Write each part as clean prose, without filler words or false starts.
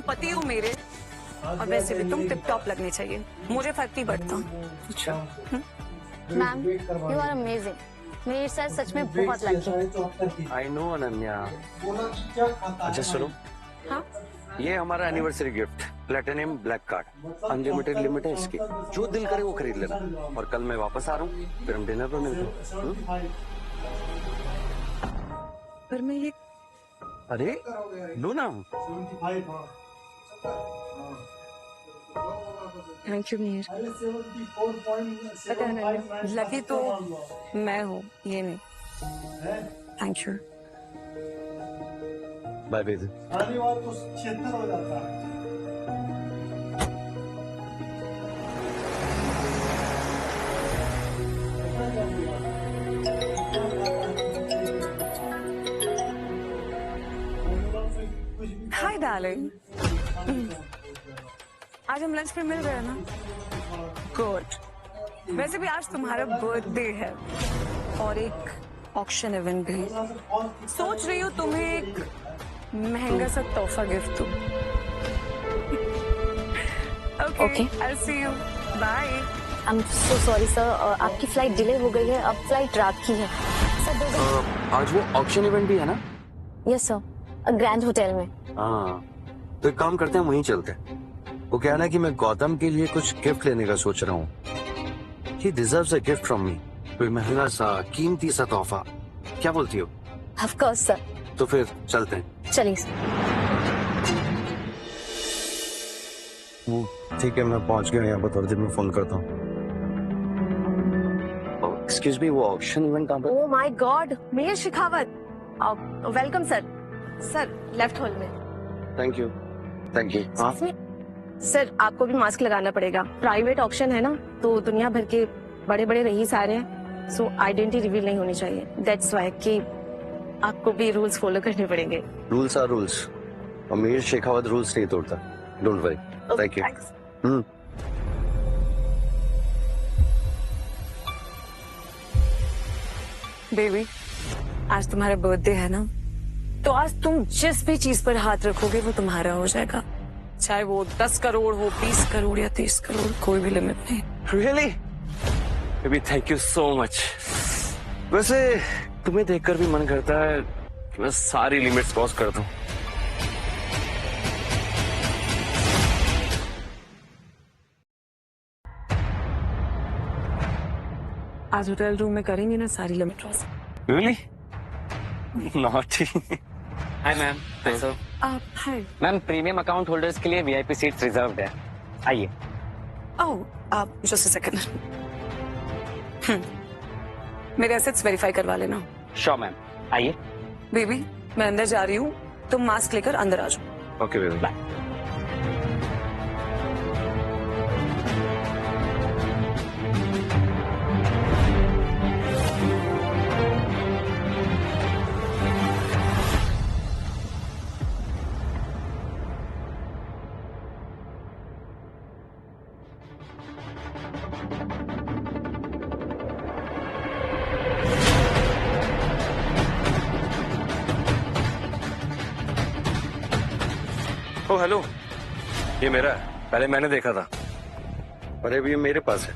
पति हो मेरे, और वैसे भी तुम टिप टॉप लगनी चाहिए, मुझे फर्क नहीं पड़ता। Ma'am, you are amazing. मेरे सर सच में बहुत लकी। I know Ananya. अच्छा सुनो, हाँ, ये हमारा anniversary gift, platinum black card, unlimited limit है इसकी, जो दिल करे वो खरीद लेना। और कल मैं वापस आ रहा हूँ, फिर हम डिनर पर मिलते हैं। पर मैं ये, अरे लो ना। Thank you Mir. पता नहीं, लकी तो मैं हूँ, ये नहीं। Thank you. Bye baby. शनिवार को 76 हो जाता है। हाय डार्लिंग, आज हम लंच पे मिल रहे हैं ना? गुड। वैसे भी आज तुम्हारा बर्थडे है और एक ऑक्शन इवेंट भी। सोच रही हूँ तुम्हें एक महंगा सा तोहफा गिफ्ट दूँ। Okay, I will see you, bye. I am so sorry sir, आपकी फ्लाइट डिले हो गई है, अब फ्लाइट रात की है सर। आज वो ऑक्शन इवेंट भी है ना? यस सर, ग्रैंड होटल में। हाँ, तो एक काम करते हैं, वहीं चलते हैं। वो कहना है कि मैं गौतम के लिए कुछ गिफ्ट लेने का सोच रहा हूँ। He deserves a gift from me। कोई महंगा सा कीमती सा तोहफा, क्या बोलती हो? Of course sir. तो फिर चलते हैं। चलिए सर। वो ठीक है, मैं पहुंच गया यहाँ पर, थोड़ी देर में फोन करता हूँ। एक्सक्यूज मी, वो ऑक्शन इवेंट कहाँ पर? Oh my god, Mir Shekhawat. Welcome sir. Sir left hall में। Thank you, thank you. हाँ, सर आपको भी मास्क लगाना पड़ेगा, प्राइवेट ऑक्शन है ना, तो दुनिया भर के बड़े बड़े रईस आ रहे हैं, सो आइडेंटिटी रिवील नहीं होनी चाहिए। दैट्स व्हाई कि आपको भी रूल्स फॉलो करने पड़ेंगे। रूल्स आर रूल्स, अमीर शेखावत रूल्स नहीं तोड़ता। Don't worry, thank you. Baby, आज तुम्हारा बर्थडे है ना, तो आज तुम जिस भी चीज पर हाथ रखोगे वो तुम्हारा हो जाएगा, चाहे वो 10 करोड़ हो, 20 करोड़ या 30 करोड़, कोई भी लिमिट नहीं। Really? Baby thank you so much. वैसे तुम्हें देखकर भी मन करता है कि मैं सारी लिमिट्स क्रॉस कर दूं। आज होटल रूम में करेंगे ना सारी limit cross. Really? Naughty। Hi ma'am, कैसे हो? हाय। मैम, प्रीमियम अकाउंट होल्डर्स के लिए वीआईपी सीट्स रिजर्व्ड है, आइए। ओह, जस्ट अ सेकंड। मेरे एसेट्स वेरीफाई करवा लेना। श्योर मैम, आइए। बेबी, मैं अंदर जा रही हूँ, तुम मास्क लेकर अंदर आ जाओ। Okay baby, bye. Oh hello, ये मेरा है, पहले मैंने देखा था, पर अभी ये मेरे पास है,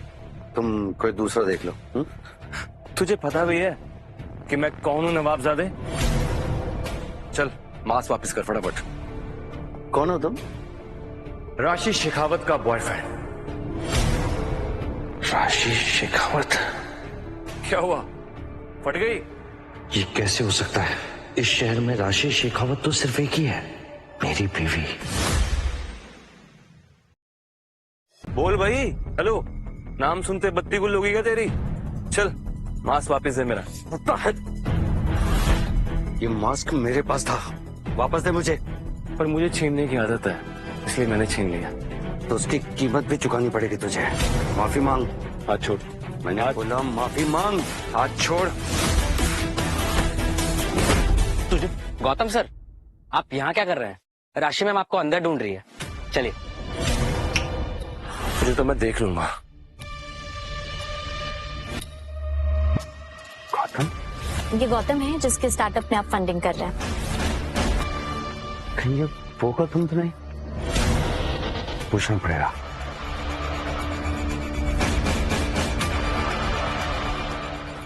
तुम कोई दूसरा देख लो। तुझे पता भी है कि मैं कौन हूँ नवाबजादे? चल मास्क वापस कर फटाफट। कौन हो तुम? राशि शेखावत का बॉयफ्रेंड। राशि शेखावत? क्या हुआ, फट गई? ये कैसे हो सकता है? इस शहर में राशि शेखावत तो सिर्फ एक ही है, मेरी बीवी। बोल भाई। हेलो, नाम सुनते बत्ती गुल होगी क्या तेरी? चल मास्क वापस दे मेरा। ये मास्क मेरे पास था, वापस दे मुझे। पर मुझे छीनने की आदत है, इसलिए मैंने छीन लिया। तो उसकी कीमत भी चुकानी पड़ेगी तुझे। माफी मांग। हाथ छोड़। मैंने बोला माफी मांग, हाथ छोड़। तुझे गौतम सर, आप यहाँ क्या कर रहे हैं? राशि मैम आपको अंदर ढूंढ रही है, चलिए। तुझे तो मैं देख लूंगा। गौतम? ये गौतम है जिसके स्टार्टअप में आप फंडिंग कर रहे हैं। कहीं ये वो गौतम तो नहीं? पूछना पड़ेगा।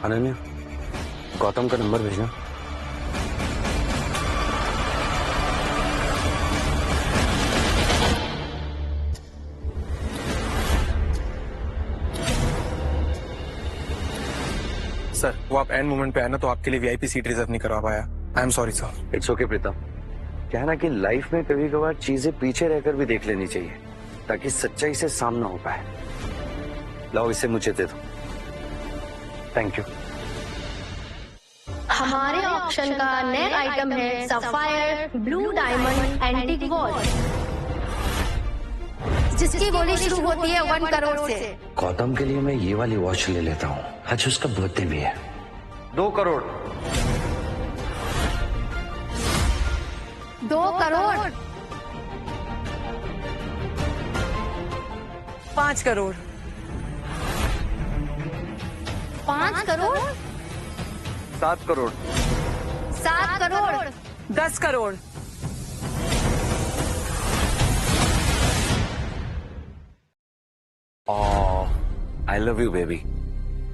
अनन्या, गौतम का नंबर भेजना। सर वो आप एंड मोमेंट पे आए ना, तो आपके लिए वीआईपी सीट रिजर्व नहीं करवा पाया। I am sorry sir. It's okay Pritam. क्या है ना कि लाइफ में कभी कभार चीजें पीछे रहकर भी देख लेनी चाहिए ताकि सच्चाई से सामना हो पाए। लाओ इसे मुझे दे दो। Thank you. हमारे ऑप्शन का नेक्स्ट आइटम है sapphire blue diamond antique watch, जिसकी बोली शुरू होती है 1 करोड़ से। गौतम के लिए मैं ये वाली वॉच ले लेता हूँ, आज उसका बर्थडे भी है। 2 करोड़। 2 करोड़। 5 करोड़। 5 करोड़। 7 करोड़। 7 करोड़। 10 करोड़। आई लव यू बेबी।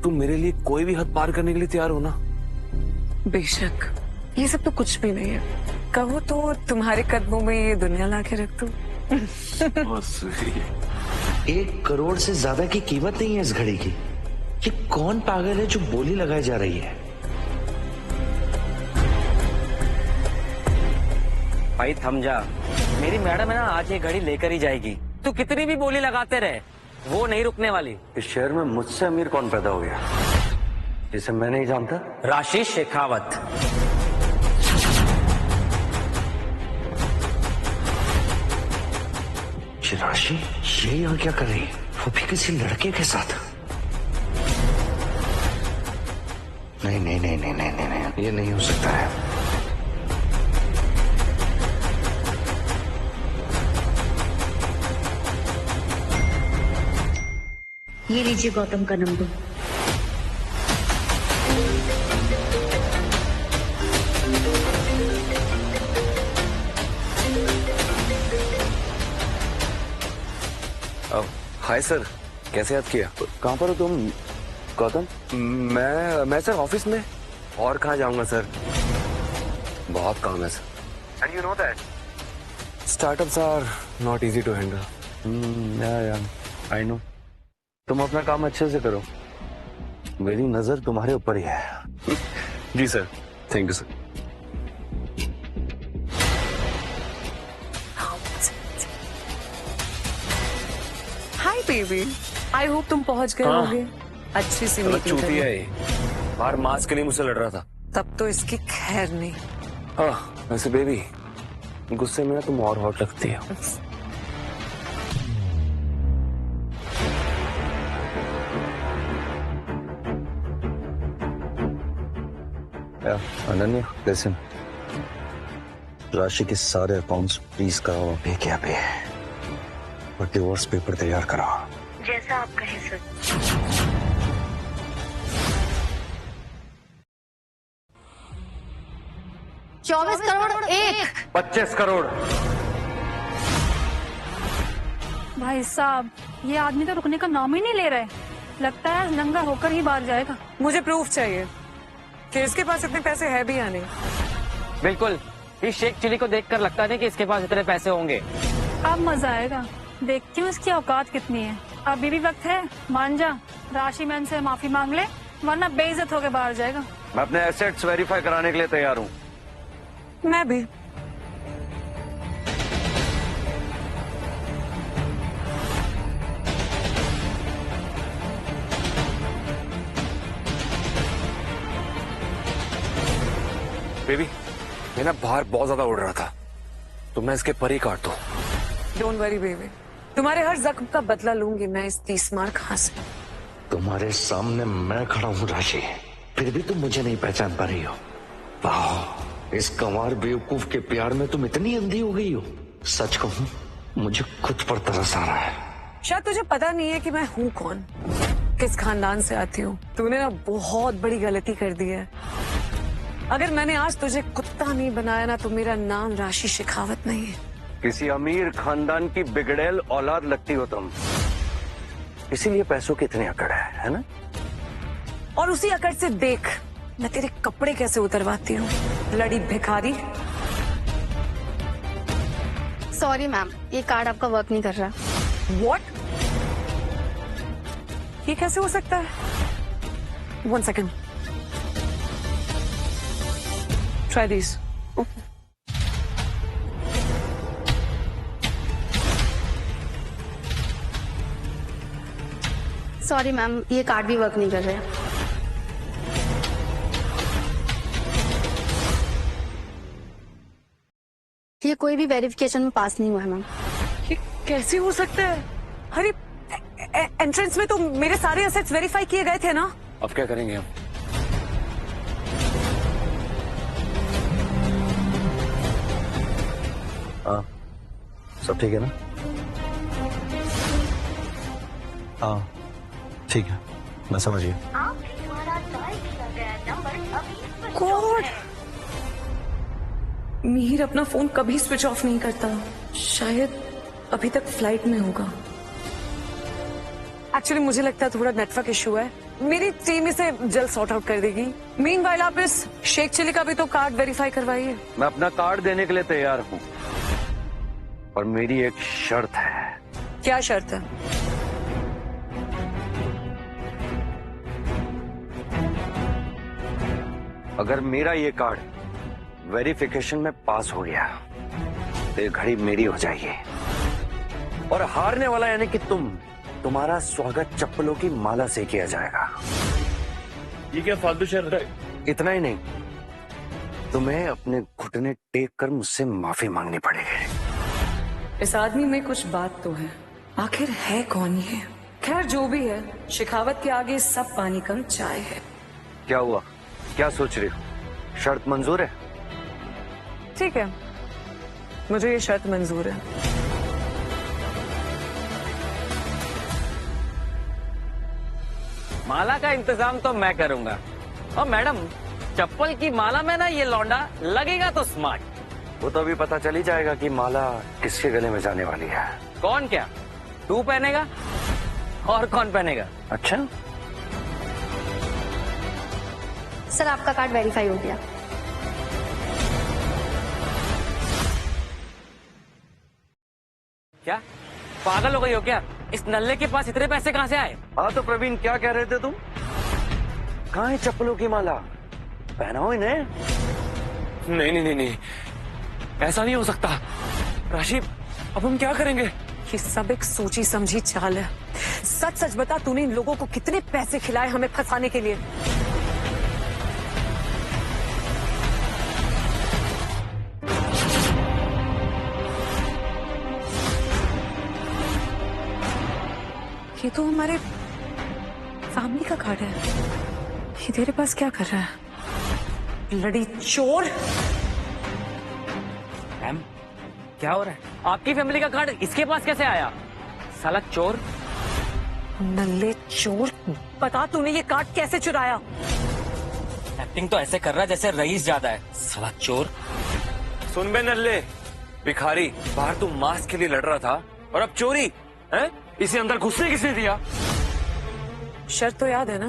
तुम मेरे लिए कोई भी हद पार करने के लिए तैयार हो ना? बेशक, ये सब तो कुछ भी नहीं है। कहो तो तुम्हारे कदमों में ये दुनिया लाके रख दूं। 1 करोड़ से ज्यादा की कीमत नहीं है इस घड़ी की। ये कौन पागल है जो बोली लगाई जा रही है? भाई थम जा, मेरी मैडम है ना, आज ये घड़ी लेकर ही जाएगी। तू कितनी भी बोली लगाते रहे, वो नहीं रुकने वाली। इस शहर में मुझसे अमीर कौन पैदा हो गया जिसे मैं नहीं जानता? राशि शेखावत। ये राशि ये यहाँ क्या कर रही है? वो भी किसी लड़के के साथ? नहीं नहीं नहीं नहीं नहीं नहीं, नहीं। ये नहीं हो सकता है। ये लीजिए गौतम का नंबर। हाय सर, कैसे याद किया? कहाँ पर हो तुम गौतम? मैं सर ऑफिस में। और कहाँ जाऊंगा सर, बहुत काम है sir. And you know that startups are not easy to handle. I know. तुम अपना काम अच्छे से करो, मेरी नजर तुम्हारे ऊपर ही है। जी sir. Thank you sir. Hi baby, I hope तुम पहुंच गए हाँ। होगे। अच्छी सी चलो मीटिंग चूतिया करी। है, बाहर मास्क के लिए मुझसे लड़ रहा था। तब तो इसकी खैर नहीं। हाँ वैसे बेबी, गुस्से में ना तुम और हॉट लगती हो। अनन्या लिसन, राशि के सारे अकाउंट्स फ्रीज कराओ अभी के अभी और डिवोर्स पेपर तैयार कराओ। जैसा आप कहें सर। 24 करोड़ 1। 25 करोड़। भाई साहब, ये आदमी तो रुकने का नाम ही नहीं ले रहा है। लगता है नंगा होकर ही बाहर जाएगा। मुझे प्रूफ चाहिए कि इसके पास इतने पैसे है भी या नहीं। बिल्कुल, इस शेख चिली को देखकर लगता नहीं कि इसके पास इतने पैसे होंगे। अब मजा आएगा, देखती हूँ इसकी औकात कितनी है। अभी भी वक्त है, मान जा। राशि मैन से माफी मांग ले, वरना बेइज्जत होकर बाहर जाएगा। मैं अपने एसेट्स वेरीफाई कराने के लिए तैयार हूँ। मैं भी। बेबी, मैं ना बाहर बहुत ज्यादा उड़ रहा था, तो मैं इसके पर ही काट दूं। डोंट वरी बेबी, तुम्हारे हर जख्म का बदला लूंगी मैं इस 30 मार खा से। तुम्हारे सामने मैं खड़ा हूँ राशि, फिर भी तुम मुझे नहीं पहचान पा रही हो। वाह, इस कंवार बेवकूफ के प्यार में तुम इतनी अंधी हो गई हो। सच कहूँ, मुझे खुद पर तरस आ रहा है। शायद तुझे पता नहीं है कि मैं हूँ कौन, किस खानदान से आती हूँ। तूने ना बहुत बड़ी गलती कर दी है। अगर मैंने आज तुझे कुत्ता नहीं बनाया ना, तो मेरा नाम राशि शेखावत नहीं है। किसी अमीर खानदान की बिगड़ैल औलाद लगती हो तुम, इसीलिए पैसों की इतनी अकड़ है ना? और उसी अकड़ से देख मैं तेरे कपड़े कैसे उतरवाती हूँ, लड़ी भिखारी। सॉरी मैम, ये कार्ड आपका वर्क नहीं कर रहा। What? ये कैसे हो सकता है? 1 second. Try these. Sorry ma'am, ये कार्ड भी वर्क नहीं कर रहा है। ये कोई भी वेरिफिकेशन में पास नहीं हुआ है मैम। ये कैसे हो सकता है? अरे एंट्रेंस में तो मेरे सारे एसेट्स वेरीफाई किए गए थे ना। अब क्या करेंगे हम? हाँ, सब ठीक है ना? हाँ ठीक है, मैं समझ गया। गॉड, मिहिर अपना फोन कभी स्विच ऑफ नहीं करता, शायद अभी तक फ्लाइट में होगा। एक्चुअली मुझे लगता है थोड़ा नेटवर्क इशू है, मेरी टीम इसे जल्द सॉर्ट आउट कर देगी। मीनवाइल आप इस शेख चिली का भी तो कार्ड वेरीफाई करवाइए। मैं अपना कार्ड देने के लिए तैयार हूँ, और मेरी एक शर्त है। क्या शर्त है? अगर मेरा ये कार्ड वेरिफिकेशन में पास हो गया तो ये घड़ी मेरी हो जाएगी, और हारने वाला यानी कि तुम्हारा स्वागत चप्पलों की माला से किया जाएगा। ये क्या फालतू शर्त है? इतना ही नहीं, तुम्हें अपने घुटने टेक कर मुझसे माफी मांगनी पड़ेगी। इस आदमी में कुछ बात तो है, आखिर है कौन ये? खैर जो भी है, शिखावत के आगे सब पानी कम चाय है। क्या हुआ, क्या सोच रही हो? शर्त मंजूर है? ठीक है, मुझे ये शर्त मंजूर है। माला का इंतजाम तो मैं करूंगा। और मैडम, चप्पल की माला में ना ये लौंडा लगेगा तो स्मार्ट। वो तो अभी पता चल ही जाएगा कि माला किसके गले में जाने वाली है। कौन? क्या तू पहनेगा? और कौन पहनेगा? अच्छा, सर आपका कार्ड वेरीफाई हो गया। क्या पागल हो गई हो क्या? इस नल्ले के पास इतने पैसे कहाँ से आए? हाँ तो प्रवीण, क्या कह रहे थे तुम? कहाँ है चप्पलों की माला? पहनाओ इन्हें। नहीं नहीं नहीं नहीं, ऐसा नहीं हो सकता। राशि, अब हम क्या करेंगे? ये सब एक सोची समझी चाल है। सच सच बता, तूने इन लोगों को कितने पैसे खिलाए हमें फंसाने के लिए? ये तो हमारे फैमिली का कार्ड है, ये तेरे पास क्या कर रहा है? लड़ी चोर! मैम, क्या हो रहा है? आपकी फैमिली का कार्ड इसके पास कैसे आया? साला चोर! नल्ले चोर, बता तूने ये कार्ड कैसे चुराया? एक्टिंग तो ऐसे कर रहा है जैसे रईस ज्यादा है। साला चोर! सुन बे नल्ले भिखारी, बाहर तू मास्क के लिए लड़ रहा था और अब चोरी है? इसे अंदर घुसने किसने दिया? शर्त तो याद है ना?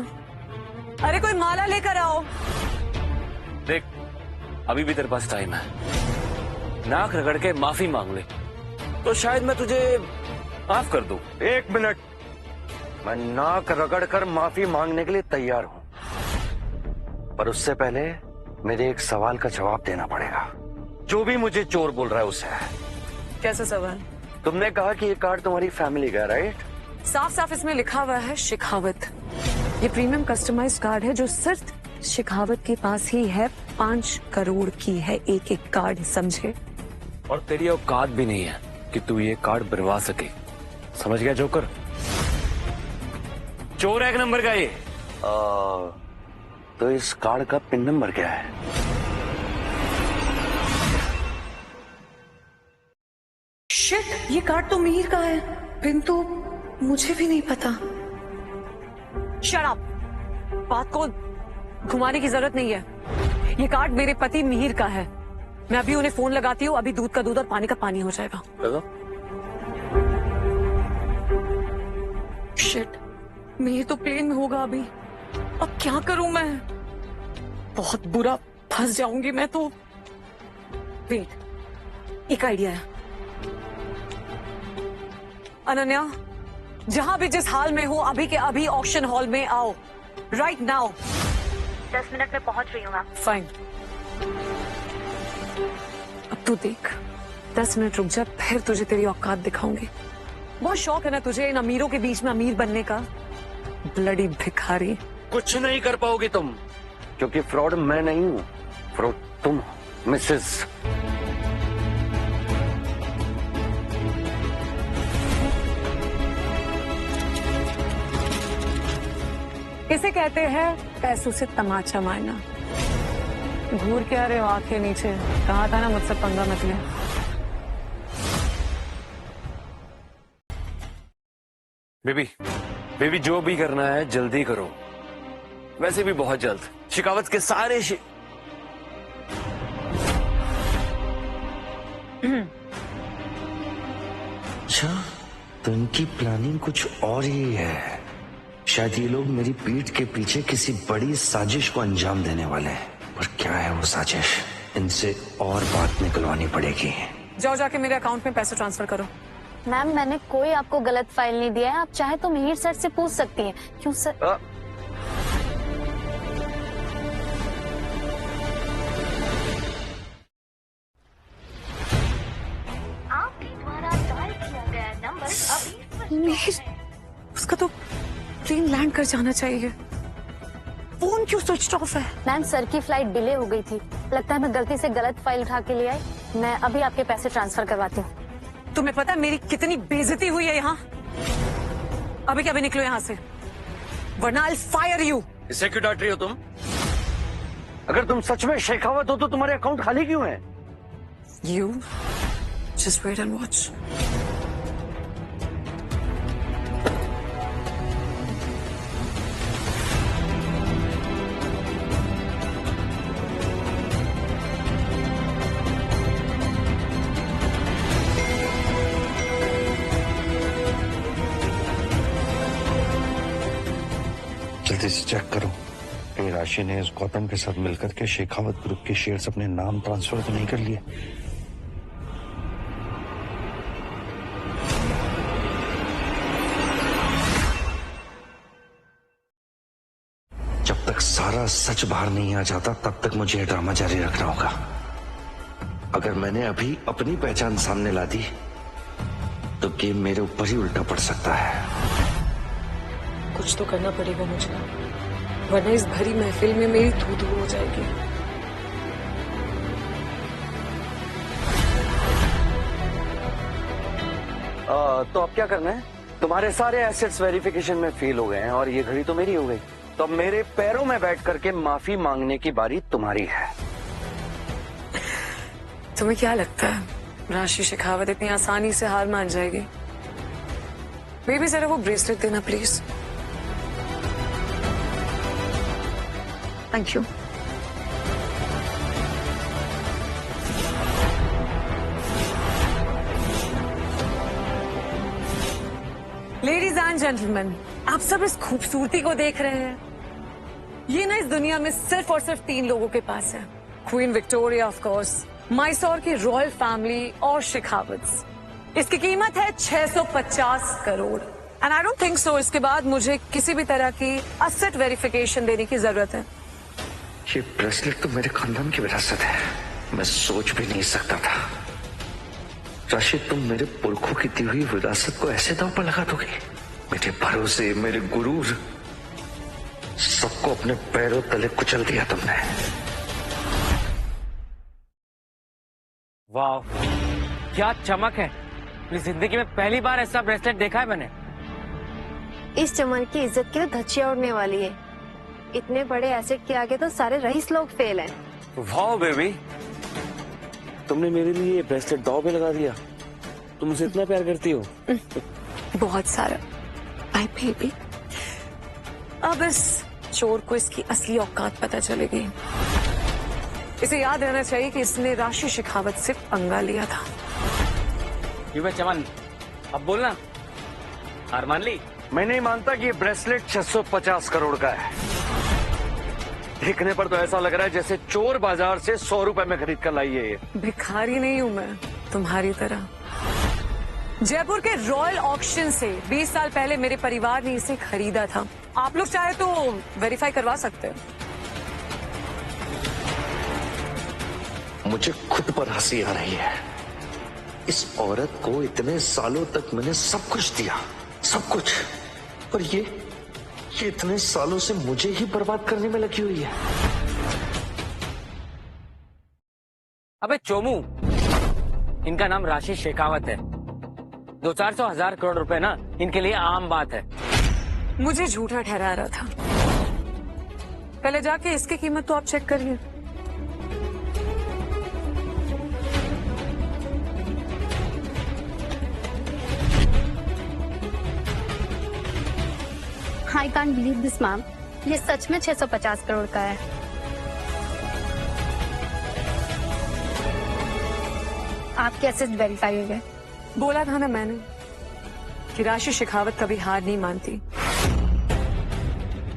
अरे कोई माला लेकर आओ। देख, अभी भी तेरे पास टाइम है। नाक रगड़ के माफी मांग ले तो शायद मैं तुझे माफ कर दूं। 1 मिनट, मैं नाक रगड़ कर माफी मांगने के लिए तैयार हूं, पर उससे पहले मेरे एक सवाल का जवाब देना पड़ेगा। जो भी मुझे चोर बोल रहा है उसे। कैसा सवाल? तुमने कहा कि ये कार्ड तुम्हारी फैमिली का, राइट? साफ साफ इसमें लिखा हुआ है शिखावत। ये प्रीमियम कस्टमाइज्ड कार्ड है जो सिर्फ शिखावत के पास ही है। 5 करोड़ की है एक एक कार्ड, समझे? और तेरी औकात भी नहीं है कि तू ये कार्ड बनवा सके, समझ गया जोकर? चोर 1 नंबर का ये। तो इस कार्ड का पिन नंबर क्या है? शिट, ये कार्ड तो मिहिर का है, पिन तो मुझे भी नहीं पता। शट अप, बात को घुमाने की जरूरत नहीं है। ये कार्ड मेरे पति मिहिर का है, मैं अभी उन्हें फोन लगाती हूँ, अभी दूध का दूध और पानी का पानी हो जाएगा। शिट, मेरी तो प्लेन में होगा अभी। अब क्या करूं मैं? बहुत बुरा फंस जाऊंगी मैं तो। वेट, एक आइडिया है। अनन्या, जहां भी जिस हाल में हो अभी के अभी ऑक्शन हॉल में आओ, राइट नाउ। 10 मिनट में पहुंच रही हूँ मैम। फाइन। अब तू देख, 10 मिनट रुक जा, फिर तुझे तेरी औकात दिखाऊंगी। बहुत शौक है ना तुझे इन अमीरों के बीच में अमीर बनने का, ब्लडी भिखारी। कुछ नहीं कर पाओगी तुम, क्योंकि फ्रॉड मैं नहीं हूँ, फ्रॉड तुम, मिसेस। इसे कहते हैं पैसों से तमाचा मारना। घूर के आ रहे हो आंखें नीचे, कहा था ना मुझसे पंगा मत ले। बेबी जो भी करना है जल्दी करो, वैसे भी बहुत जल्द शिकावत के सारे अच्छा, तो इनकी प्लानिंग कुछ और ही है। शायद ये लोग मेरी पीठ के पीछे किसी बड़ी साजिश को अंजाम देने वाले हैं। पर क्या है वो साजिश, इनसे और बात निकलवानी पड़ेगी। जाओ जाके मेरे अकाउंट में पैसे ट्रांसफर करो। मैम मैंने कोई आपको गलत फाइल नहीं दिया है, आप चाहे तो मिहिर सर से पूछ सकती हैं। क्यों सर? उसका तो प्लेन लैंड कर जाना चाहिए, फोन क्यों स्विच ऑफ है? मैम सर की फ्लाइट डिले हो गई थी, लगता है मैं गलती से गलत फाइल उठा के ले आई। मैं अभी आपके पैसे ट्रांसफर करवाती हूँ। तुम्हें पता है मेरी कितनी बेइज्जती हुई है यहाँ? अभी क्या भी निकलो यहाँ से, वरना I'll fire you। इसे क्यों डांट रही हो तुम? अगर तुम सच में शेखावत हो तो तुम्हारे अकाउंट खाली क्यों है? You just wait and watch। जल्दी से चेक करो कि राशि ने इस गौतम के साथ मिलकर के शेखावत ग्रुप के शेयर्स अपने नाम ट्रांसफर तो नहीं कर लिए। जब तक सारा सच बाहर नहीं आ जाता तब तक मुझे ये ड्रामा जारी रखना होगा। अगर मैंने अभी अपनी पहचान सामने ला दी तो गेम मेरे ऊपर ही उल्टा पड़ सकता है। कुछ तो करना पड़ेगा मुझे, वरना इस भरी महफिल में मेरी धू-धू हो जाएगी। तो अब क्या करना है? तुम्हारे सारे एसेट्स वेरिफिकेशन में फेल हो गए हैं और ये घड़ी तो मेरी हो गई, तो अब मेरे पैरों में बैठ करके माफी मांगने की बारी तुम्हारी है। तुम्हें क्या लगता है राशि शेखावत इतनी आसानी से हार मान जाएगी? बेबी जरा वो ब्रेसलेट देना please. Thank you. Ladies and gentleman, आप सब इस खूबसूरती को देख रहे हैं। ये ना इस दुनिया में सिर्फ और सिर्फ 3 लोगों के पास है। Queen Victoria of course, Mysore की रॉयल फैमिली और शेखावत्स। इसकी कीमत है 650 crore. And I don't think so इसके बाद मुझे किसी भी तरह की असेट वेरिफिकेशन देने की जरूरत है। ये ब्रेसलेट तो मेरे खानदान की विरासत है, मैं सोच भी नहीं सकता था। राशि, तुम मेरे पुरखों की दी हुई विरासत को ऐसे दांव पर लगा दोगे? मेरे भरोसे, मेरे गुरूर, सबको अपने पैरों तले कुचल दिया तुमने। वाह, क्या चमक है। अपनी जिंदगी में पहली बार ऐसा ब्रेसलेट देखा है मैंने। इस चमन की इज्जत की तो धज्जियां उड़ने वाली है। इतने बड़े एसेट के आगे तो सारे रईस लोग फेल हैं। वाह बेबी, तुमने मेरे लिए ये ब्रेसलेट दांव पे लगा दिया। तुम मुझे इतना प्यार करती हो? बहुत सारा। आई बेबी, अब इस चोर को इसकी असली औकात पता चलेगी। इसे याद रहना चाहिए कि इसने राशि शेखावत से पंगा लिया था। क्यों बे चमन, अब बोलना, हार मान ली? मैं नहीं मानता कि ये ब्रेसलेट 650 करोड़ का है। देखने पर तो ऐसा लग रहा है जैसे चोर बाजार से 100 रुपए में खरीद कर लाई है ये। भिखारी नहीं हूं मैं तुम्हारी तरह। जयपुर के रॉयल ऑक्शन से 20 साल पहले मेरे परिवार ने इसे खरीदा था। आप लोग चाहे तो वेरीफाई करवा सकते हैं। मुझे खुद पर हंसी आ रही है। इस औरत को इतने सालों तक मैंने सब कुछ दिया, सब कुछ, पर ये इतने सालों से मुझे ही बर्बाद करने में लगी हुई है। अबे चोमू, इनका नाम राशि शेखावत है। 200-400 हजार करोड़ रुपए ना इनके लिए आम बात है। मुझे झूठा ठहरा रहा था। पहले जाके इसकी कीमत तो आप चेक करिए। I can't believe this ma'am, ये सच में 650 करोड़ का है। आपके एसेट वेरीफाई हो गए। बोला था ना मैंने कि राशि शेखावत कभी हार नहीं मानती।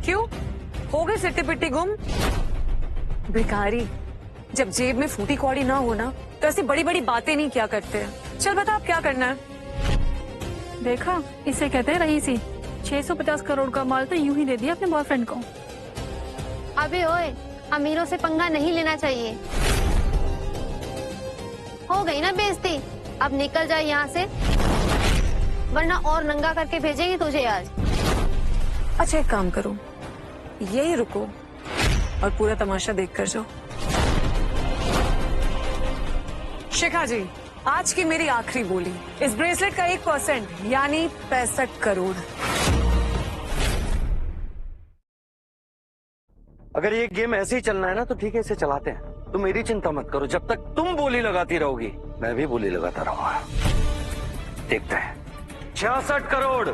क्यों हो गए सिट्टी पिट्टी गुम? भिखारी जब जेब में फूटी कौड़ी ना हो ना तो ऐसी बड़ी बड़ी बातें नहीं क्या करते। चल बता अब क्या करना है। देखा, इसे कहते हैं रईसी। 650 करोड़ का माल तो यूं ही दे दिया अपने बॉयफ्रेंड को। अबे ओए, अमीरों से पंगा नहीं लेना चाहिए। हो गई ना बेइज्जती, अब निकल जाए यहाँ से, वरना और नंगा करके भेजेंगे तुझे आज। अच्छा एक काम करो, यही रुको और पूरा तमाशा देख कर जाओ। शिखा जी, आज की मेरी आखिरी बोली, इस ब्रेसलेट का 1% यानी 65 करोड़। अगर ये गेम ऐसे ही चलना है ना तो ठीक है, इसे चलाते हैं। तुम मेरी चिंता मत करो, जब तक तुम बोली लगाती रहोगी मैं भी बोली लगाता रहूंगा। देखते हैं। 66 करोड़।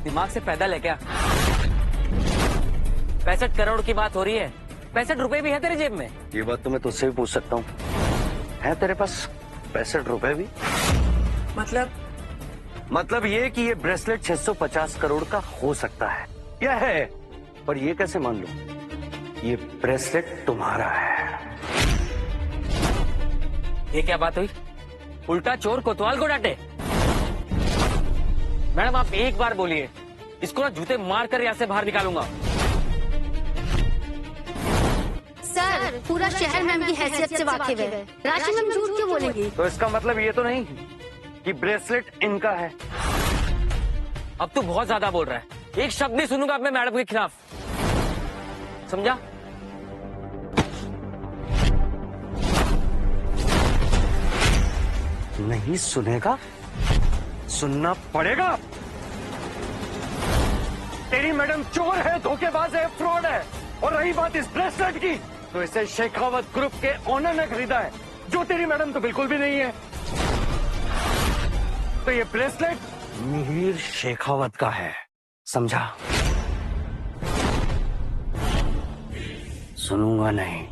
दिमाग से पैदल है क्या? 65 करोड़ की बात हो रही है, 65 रुपए भी है तेरे जेब में? ये बात तो मैं तुझसे भी पूछ सकता हूँ, है तेरे पास 65 रुपए भी? मतलब ये कि ये ब्रेसलेट 650 करोड़ का हो सकता है या है, पर ये कैसे मान लो ये ब्रेसलेट तुम्हारा है? ये क्या बात हुई? उल्टा चोर कोतवाल को डांटे। मैडम आप एक बार बोलिए, इसको ना जूते मार कर यहाँ से बाहर निकालूंगा। सर, पूरा शहर मैम की हैसियत से वाकिफ है, राशि मैम झूठ क्यों बोलेंगी? तो इसका मतलब ये तो नहीं कि ब्रेसलेट इनका है। अब तू बहुत ज्यादा बोल रहा है, एक शब्द नहीं सुनूंगा अपने मैडम के खिलाफ, समझा? नहीं सुनेगा? सुनना पड़ेगा। तेरी मैडम चोर है, धोखेबाज है, फ्रॉड है। और रही बात इस ब्रेसलेट की, तो इसे शेखावत ग्रुप के ओनर ने खरीदा है, जो तेरी मैडम तो बिल्कुल भी नहीं है। तो ये ब्रेसलेट मिहिर शेखावत का है, समझा? सुनूंगा नहीं।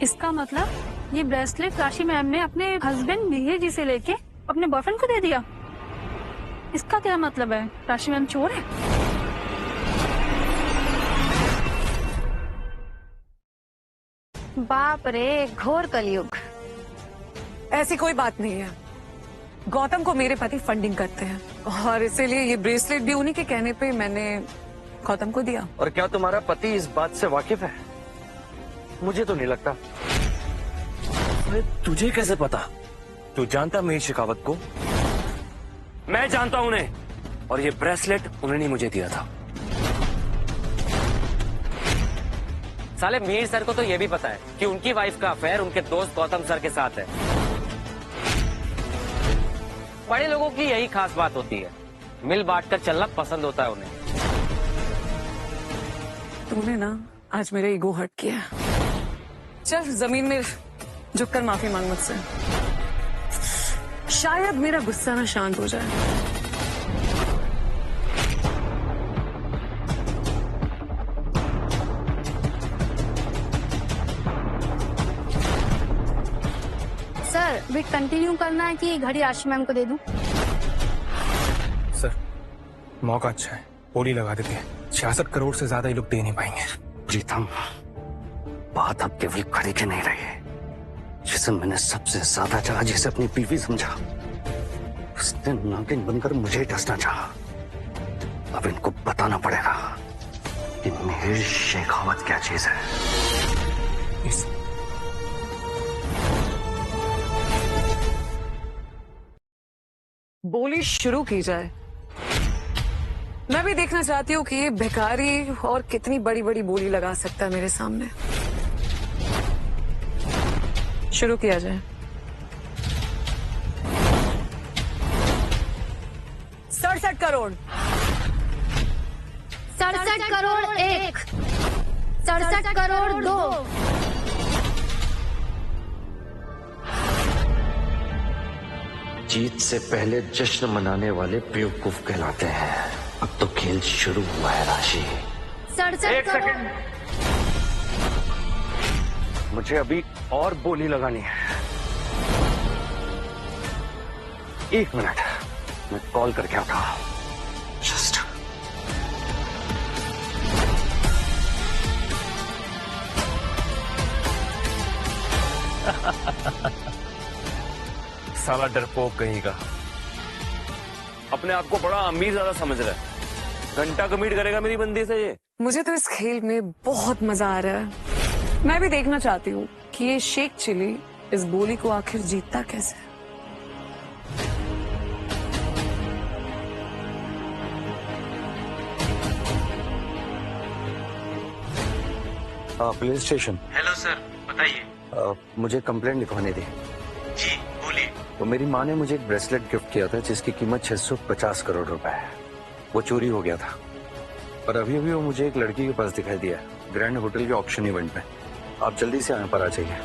इसका मतलब ये ब्रेसलेट राशि मैम ने अपने हस्बैंड मिहिर जी से लेके अपने बॉयफ्रेंड को दे दिया। इसका क्या मतलब है? राशि मैम चोर है? बाप रे, घोर कलयुग। ऐसी कोई बात नहीं है। गौतम को मेरे पति फंडिंग करते हैं और इसीलिए ये ब्रेसलेट भी उन्हीं के कहने पे मैंने गौतम को दिया। और क्या तुम्हारा पति इस बात से वाकिफ है? मुझे तो नहीं लगता। अरे तुझे कैसे पता? तू जानता मिहिर शेखावत को? मैं जानता हूं उन्हें, और ये ब्रेसलेट उन्होंने मुझे दिया था। साले मीर सर को तो ये भी पता है कि उनकी वाइफ का अफेयर उनके दोस्त गौतम सर के साथ है। बड़े लोगों की यही खास बात होती है, मिल बांट कर चलना पसंद होता है उन्हें। तूने ना आज मेरा ईगो हर्ट किया। चल जमीन में झुककर माफी मांग मुझसे, शायद मेरा गुस्सा ना शांत हो जाए। वेट कंटिन्यू करना है कि घड़ी राशि मैम को दे दूं? सर मौका अच्छा है, बोली लगा देते हैं। 66 करोड़ से ज्यादा ये लोग दे नहीं पाएंगे। प्रीतम, बात अब केवल खड़ी की नहीं रही, जिसे मैंने सबसे ज्यादा चाहा, जिसे अपनी बीवी समझा, उसने नागिन बनकर मुझे डसना चाहा। अब इनको बताना पड़ेगा कि मेरी शेखावत क्या चीज है। बोली शुरू की जाए। मैं भी देखना चाहती हूँ कि ये भिखारी और कितनी बड़ी बड़ी बोली लगा सकता है मेरे सामने। शुरू किया जाए। 67 करोड़। 67 करोड़ 1, 67 करोड़ 2, जीत से पहले जश्न मनाने वाले बेवकूफ कहलाते हैं। अब तो खेल शुरू हुआ है राशि। 67 करोड़। मुझे अभी और बोली लगानी है। 1 मिनट, मैं कॉल करके आता हूं। जस्ट साला डरपोक कहीं का, अपने आप को बड़ा अमीर ज्यादा समझ रहा है। घंटा कमीट करेगा मेरी बंदी से ये। मुझे तो इस खेल में बहुत मजा आ रहा है। मैं भी देखना चाहती हूँ कि ये शेख चिली इस बोली को आखिर जीतता कैसे। Police station. हेलो सर, बताइए। मुझे कंप्लेंट लिखवाने दी। जी बोलिए। तो मेरी माँ ने मुझे एक ब्रेसलेट गिफ्ट किया था जिसकी कीमत 650 करोड़ रुपए है। वो चोरी हो गया था और अभी अभी वो मुझे एक लड़की के पास दिखाई दिया, ग्रैंड होटल के ऑक्शन इवेंट में। आप जल्दी से यहाँ पर आ जाइए।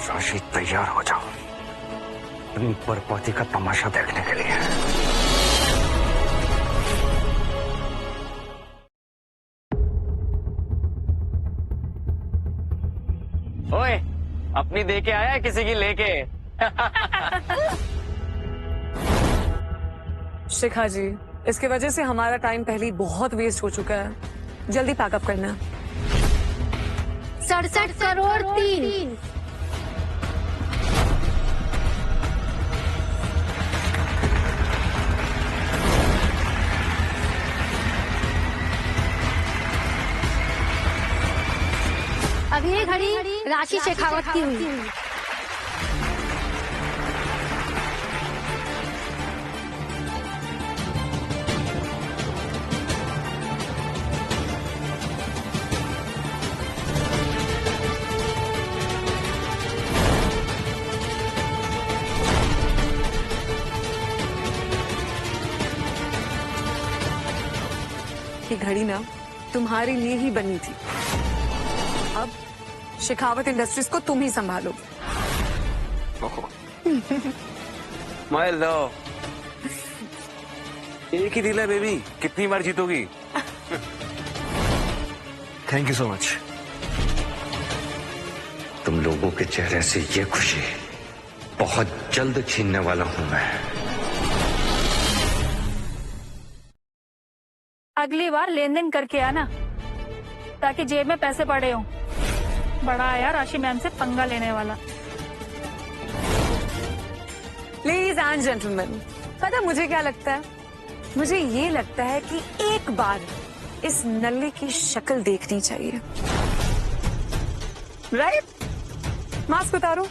राशि, तैयार हो जाओ अपनी बर्बादी का तमाशा देखने के लिए। ओए, अपनी दे के आया है किसी की लेके? शिखा जी, इसकी वजह से हमारा टाइम पहले ही बहुत वेस्ट हो चुका है। जल्दी पैकअप करना है। 67 करोड़ 3, अब ये घड़ी राशि शेखावत की हुई। ये घड़ी ना तुम्हारे लिए ही बनी थी। अब शेखावत इंडस्ट्रीज को तुम ही संभालो। माय लव, एक ही दिल है बेबी, कितनी बार जीतोगी? Thank you so much. तुम लोगों के चेहरे से ये खुशी बहुत जल्द छीनने वाला हूं मैं। अगली बार लेन देन करके आना ताकि जेब में पैसे पड़े हों। बड़ा आया राशि मैम से पंगा लेने वाला। लेडीज एंड जेंटलमैन, पता मुझे क्या लगता है? मुझे ये लगता है कि एक बार इस नल्ले की शक्ल देखनी चाहिए। राइट? मास्क उतारो।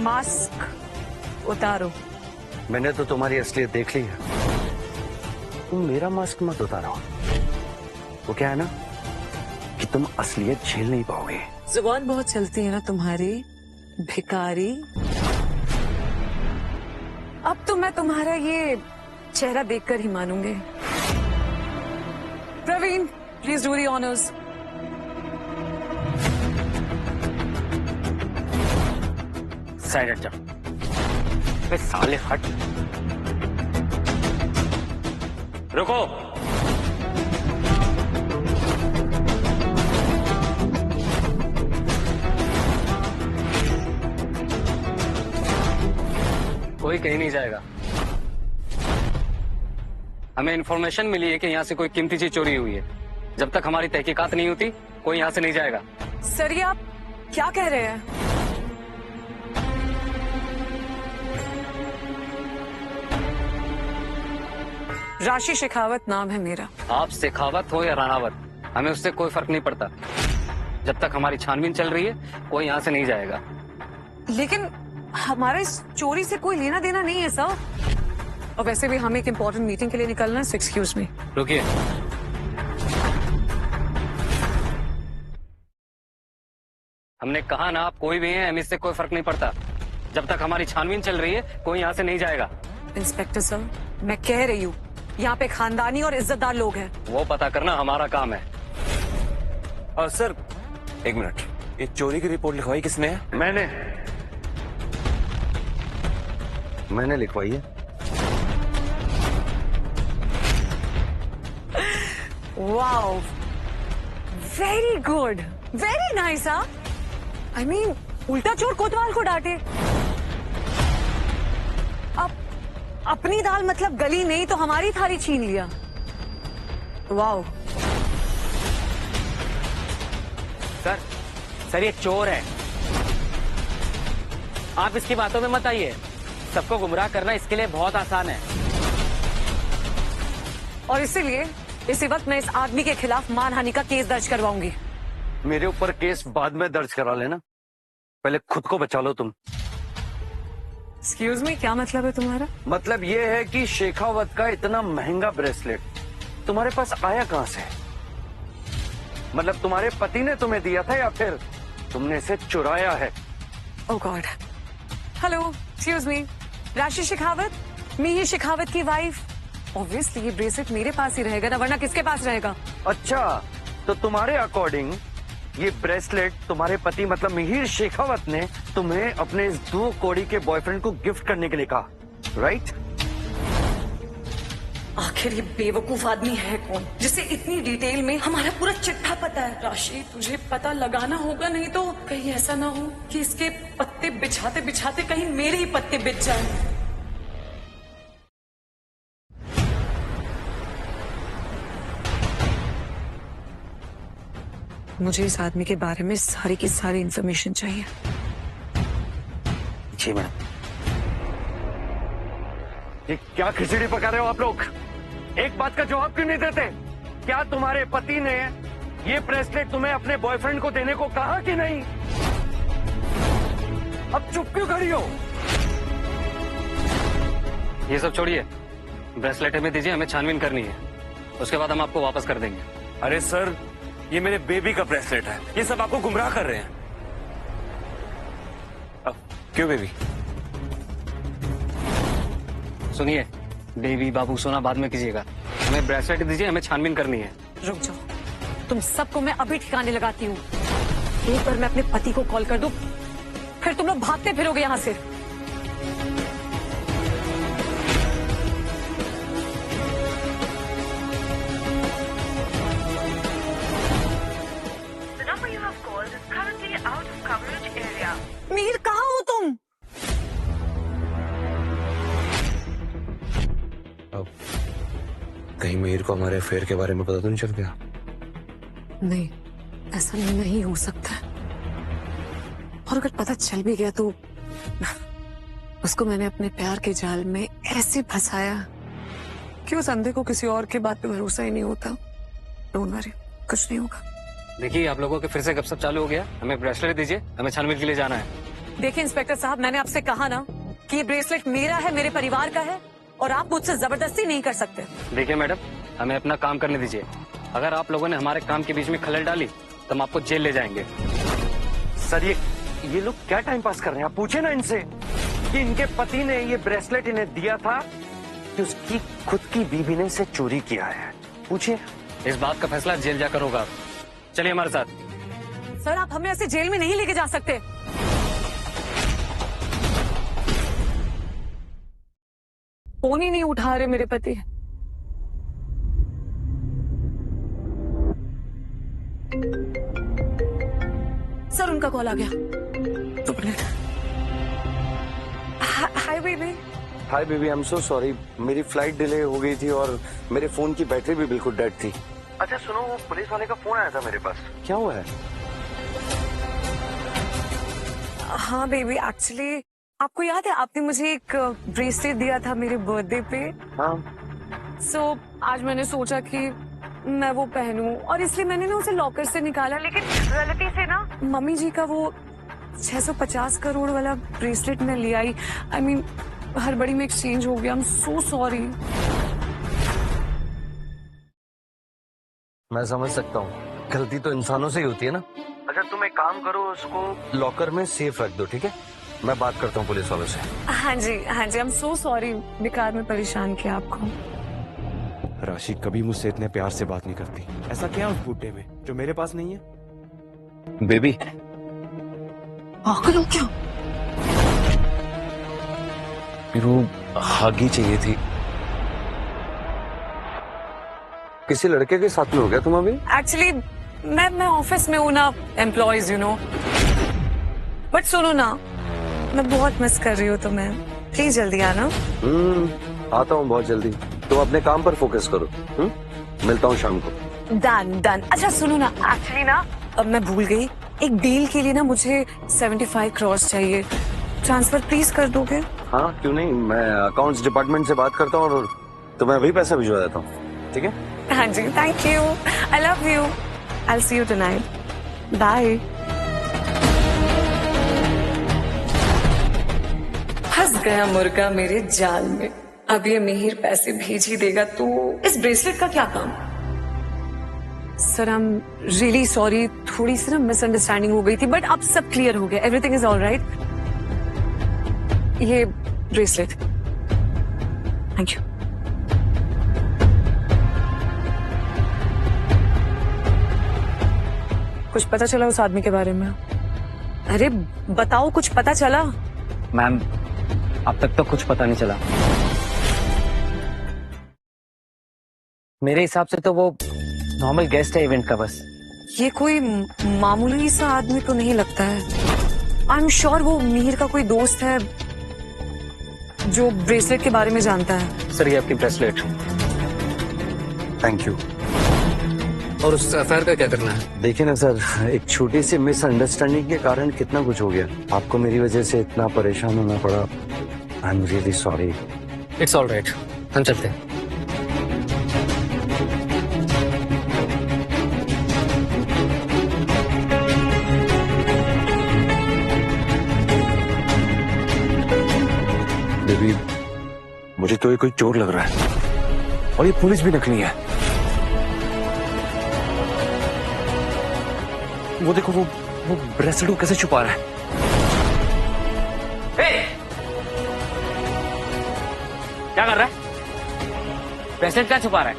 मास्क उतारो। मैंने तो तुम्हारी असलियत देख ली है। तुम मेरा मास्क मत उतारो। वो क्या है ना कि तुम असलियत झेल नहीं पाओगे। जुबान बहुत चलती है ना तुम्हारी, भिखारी। अब तो मैं तुम्हारा ये चेहरा देखकर ही मानूंगी। Praveen, please do the honours. Side हट जा। बे साले हट। रुको। कोई कहीं नहीं जाएगा। हमें इन्फॉर्मेशन मिली है कि यहाँ से कोई कीमती चीज चोरी हुई है। जब तक हमारी तहकीकात नहीं होती कोई यहाँ से नहीं जाएगा। सर ये आप क्या कह रहे हैं? राशि शेखावत नाम है मेरा। आप शेखावत हो या राणावत, हमें उससे कोई फर्क नहीं पड़ता। जब तक हमारी छानबीन चल रही है कोई यहाँ से नहीं जाएगा। लेकिन हमारे इस चोरी से कोई लेना देना नहीं है सर। और वैसे भी हमें एक इम्पोर्टेंट मीटिंग के लिए निकलना है, सो एक्सक्यूज मी। रुकिए, हमने कहा ना आप कोई भी हैं, हमें इससे कोई फर्क नहीं पड़ता। जब तक हमारी छानबीन चल रही है कोई यहाँ से नहीं जाएगा। इंस्पेक्टर सर, मैं कह रही हूँ यहाँ पे खानदानी और इज्जतदार लोग हैं। वो पता करना हमारा काम है। और सर एक मिनट, ये चोरी की रिपोर्ट लिखवाई किसने है? मैंने लिखवाई है। Wow, very good, very nice. I mean उल्टा चोर कोतवाल को डांटे। अब अपनी दाल मतलब गली नहीं तो हमारी थाली छीन लिया। वाओ। सर ये चोर है। आप इसकी बातों में मत आइए। सबको गुमराह करना इसके लिए बहुत आसान है। और इसीलिए इसी वक्त मैं इस आदमी के खिलाफ मानहानि का केस दर्ज करवाऊंगी। मेरे ऊपर केस बाद में दर्ज करा लेना, पहले खुद को बचा लो तुम। एक्सक्यूज मी, क्या मतलब है तुम्हारा? मतलब ये है कि शेखावत का इतना महंगा ब्रेसलेट तुम्हारे पास आया कहां से? मतलब तुम्हारे पति ने तुम्हें दिया था या फिर तुमने इसे चुराया है? ओह गॉड। हेलो, एक्सक्यूज मी, राशि शेखावत, मिहिर शेखावत की वाइफ। ऑब्वियसली ये ब्रेसलेट मेरे पास ही रहेगा ना, वरना किसके पास रहेगा? अच्छा, तो तुम्हारे अकॉर्डिंग ये ब्रेसलेट तुम्हारे पति मतलब मिहिर शेखावत ने तुम्हें अपने इस 2 कौड़ी के बॉयफ्रेंड को गिफ्ट करने के लिए कहा, राइट? आखिर ये बेवकूफ आदमी है कौन जिसे इतनी डिटेल में हमारा पूरा चिट्ठा पता है? राशि, तुझे पता लगाना होगा, नहीं तो कहीं ऐसा ना हो कि इसके पत्ते बिछाते बिछाते कहीं मेरे ही पत्ते बिछ जाए। मुझे इस आदमी के बारे में सारी की सारी इंफॉर्मेशन चाहिए। जी मैडम। ये क्या खिचड़ी पका रहे हो आप लोग? एक बात का जवाब क्यों नहीं देते? क्या तुम्हारे पति ने ये ब्रेसलेट तुम्हें अपने बॉयफ्रेंड को देने को कहा कि नहीं? अब चुप क्यों खड़ी हो? ये सब छोड़िए, ब्रेसलेट हमें दीजिए, हमें छानबीन करनी है। उसके बाद हम आपको वापस कर देंगे। अरे सर, ये मेरे बेबी का ब्रेसलेट है। ये सब आपको गुमराह कर रहे हैं। क्यों बेबी? सुनिए, बेबी बाबू सोना बाद में कीजिएगा। हमें ब्रेसलेट दीजिए, हमें छानबीन करनी है। रुक जाओ, तुम सबको मैं अभी ठिकाने लगाती हूँ। एक बार मैं अपने पति को कॉल कर दूं, फिर तुम लोग भागते फिरोगे यहाँ से। मीर, कहाँ हो तुम? अब कहीं मीर को हमारे अफेयर के बारे में पता तो नहीं चल गया? नहीं, ऐसा नहीं हो सकता। और अगर पता चल भी गया तो उसको मैंने अपने प्यार के जाल में ऐसे फंसाया कि उस अंधे को किसी और की बात पे भरोसा ही नहीं होता। डोंट वरी, कुछ नहीं होगा। देखिए, आप लोगों के फिर से गपशप चालू हो गया। हमें ब्रेसलेट दीजिए, हमें छानबीन के लिए जाना है। देखिए इंस्पेक्टर साहब, मैंने आपसे कहा ना कि ये ब्रेसलेट मेरा है, मेरे परिवार का है, और आप मुझसे जबरदस्ती नहीं कर सकते। देखिए मैडम, हमें अपना काम करने दीजिए। अगर आप लोगों ने हमारे काम के बीच में खलल डाली तो हम आपको जेल ले जाएंगे। सर ये लोग क्या टाइम पास कर रहे हैं? आप पूछे ना इनसे कि इनके पति ने ये ब्रेसलेट इन्हें दिया था कि उसकी खुद की बीवी ने इसे चोरी किया है। पूछिए। इस बात का फैसला जेल जाकर होगा। चलिए हमारे साथ। सर, आप हमें ऐसे जेल में नहीं लेके जा सकते। फोन ही नहीं उठा रहे मेरे पति। सर, उनका कॉल आ गया। 2 minute. Hi baby, hi baby, I am so sorry. मेरी फ्लाइट डिले हो गई थी और मेरे फोन की बैटरी भी बिल्कुल डेड थी। अच्छा सुनो, वो पुलिस वाले का फोन आया था मेरे पास। क्या हुआ है? हाँ बेबी, एक्चुअली आपको याद है आपने मुझे एक ब्रेसलेट दिया था मेरे बर्थडे पे। हाँ। सो आज मैंने सोचा कि मैं वो पहनूं और इसलिए मैंने ना उसे लॉकर से निकाला, लेकिन गलती से ना मम्मी जी का वो 650 करोड़ वाला ब्रेसलेट में ले आई। आई मीन हड़बड़ी में एक्सचेंज हो गया। आई एम सो सॉरी। मैं समझ सकता हूँ, गलती तो इंसानों से ही होती है ना। अच्छा तुम एक काम करो, उसको लॉकर में सेफ रख दो, ठीक है? मैं बात करता हूँ पुलिस वालों से। हाँ जी हाँ जी, आई एम सो सॉरी बेकार में परेशान किया आपको। राशि कभी मुझसे इतने प्यार से बात नहीं करती। ऐसा क्या उस बूटे में जो मेरे पास नहीं है? बेबी पागल हो क्या? मेरे को हागी चाहिए थी। किसी लड़के के साथ में हो गया तुम अभी? एक्चुअली मैं ऑफिस में हूँ ना, एम्प्लॉयज यू नो। बट सुनो ना, मैं बहुत मिस कर रही हूँ तुम्हें। प्लीज जल्दी आना। आता हूँ बहुत जल्दी। तुम अपने काम पर फोकस करो। मिलता हूँ शाम को। Done done. अच्छा सुनो ना, एक्चुअली ना अब मैं भूल गई, एक डील के लिए ना मुझे 75 करोड़ चाहिए। ट्रांसफर प्लीज कर दोगे? हाँ क्यों नहीं, मैं अकाउंट्स डिपार्टमेंट से बात करता हूँ और तुम्हें अभी पैसा भिजवा देता हूँ, ठीक है? हाँ जी, thank you. I love you. I see you tonight. Bye. फंस गया मुर्गा मेरे जाल में। अब ये मिहिर पैसे भेज ही देगा तो इस ब्रेसलेट का क्या काम? Sir I am really sorry, थोड़ी सी ना मिसअंडरस्टैंडिंग हो गई थी, बट अब सब क्लियर हो गया। Everything is all right. ये ब्रेसलेट, थैंक यू। कुछ पता चला उस आदमी के बारे में? अरे बताओ, कुछ पता चला? मैम अब तक तो कुछ पता नहीं चला। मेरे हिसाब से तो वो नॉर्मल गेस्ट है इवेंट का बस। ये कोई मामूली सा आदमी तो नहीं लगता है। आई एम श्योर वो मिहिर का कोई दोस्त है जो ब्रेसलेट के बारे में जानता है। सर ये आपकी ब्रेसलेट। Thank you. और उस अफेयर का क्या करना है? देखिए ना सर, एक छोटी सी मिसअंडरस्टैंडिंग के कारण कितना कुछ हो गया। आपको मेरी वजह से इतना परेशान होना पड़ा। I am really sorry. It's all right, हम चलते हैं। बेबी मुझे तो ये कोई चोर लग रहा है और ये पुलिस भी नकली है। वो देखो, वो ब्रेसलेट को कैसे छुपा रहा है। क्या कर रहा है? ब्रेसलेट क्या छुपा रहा है?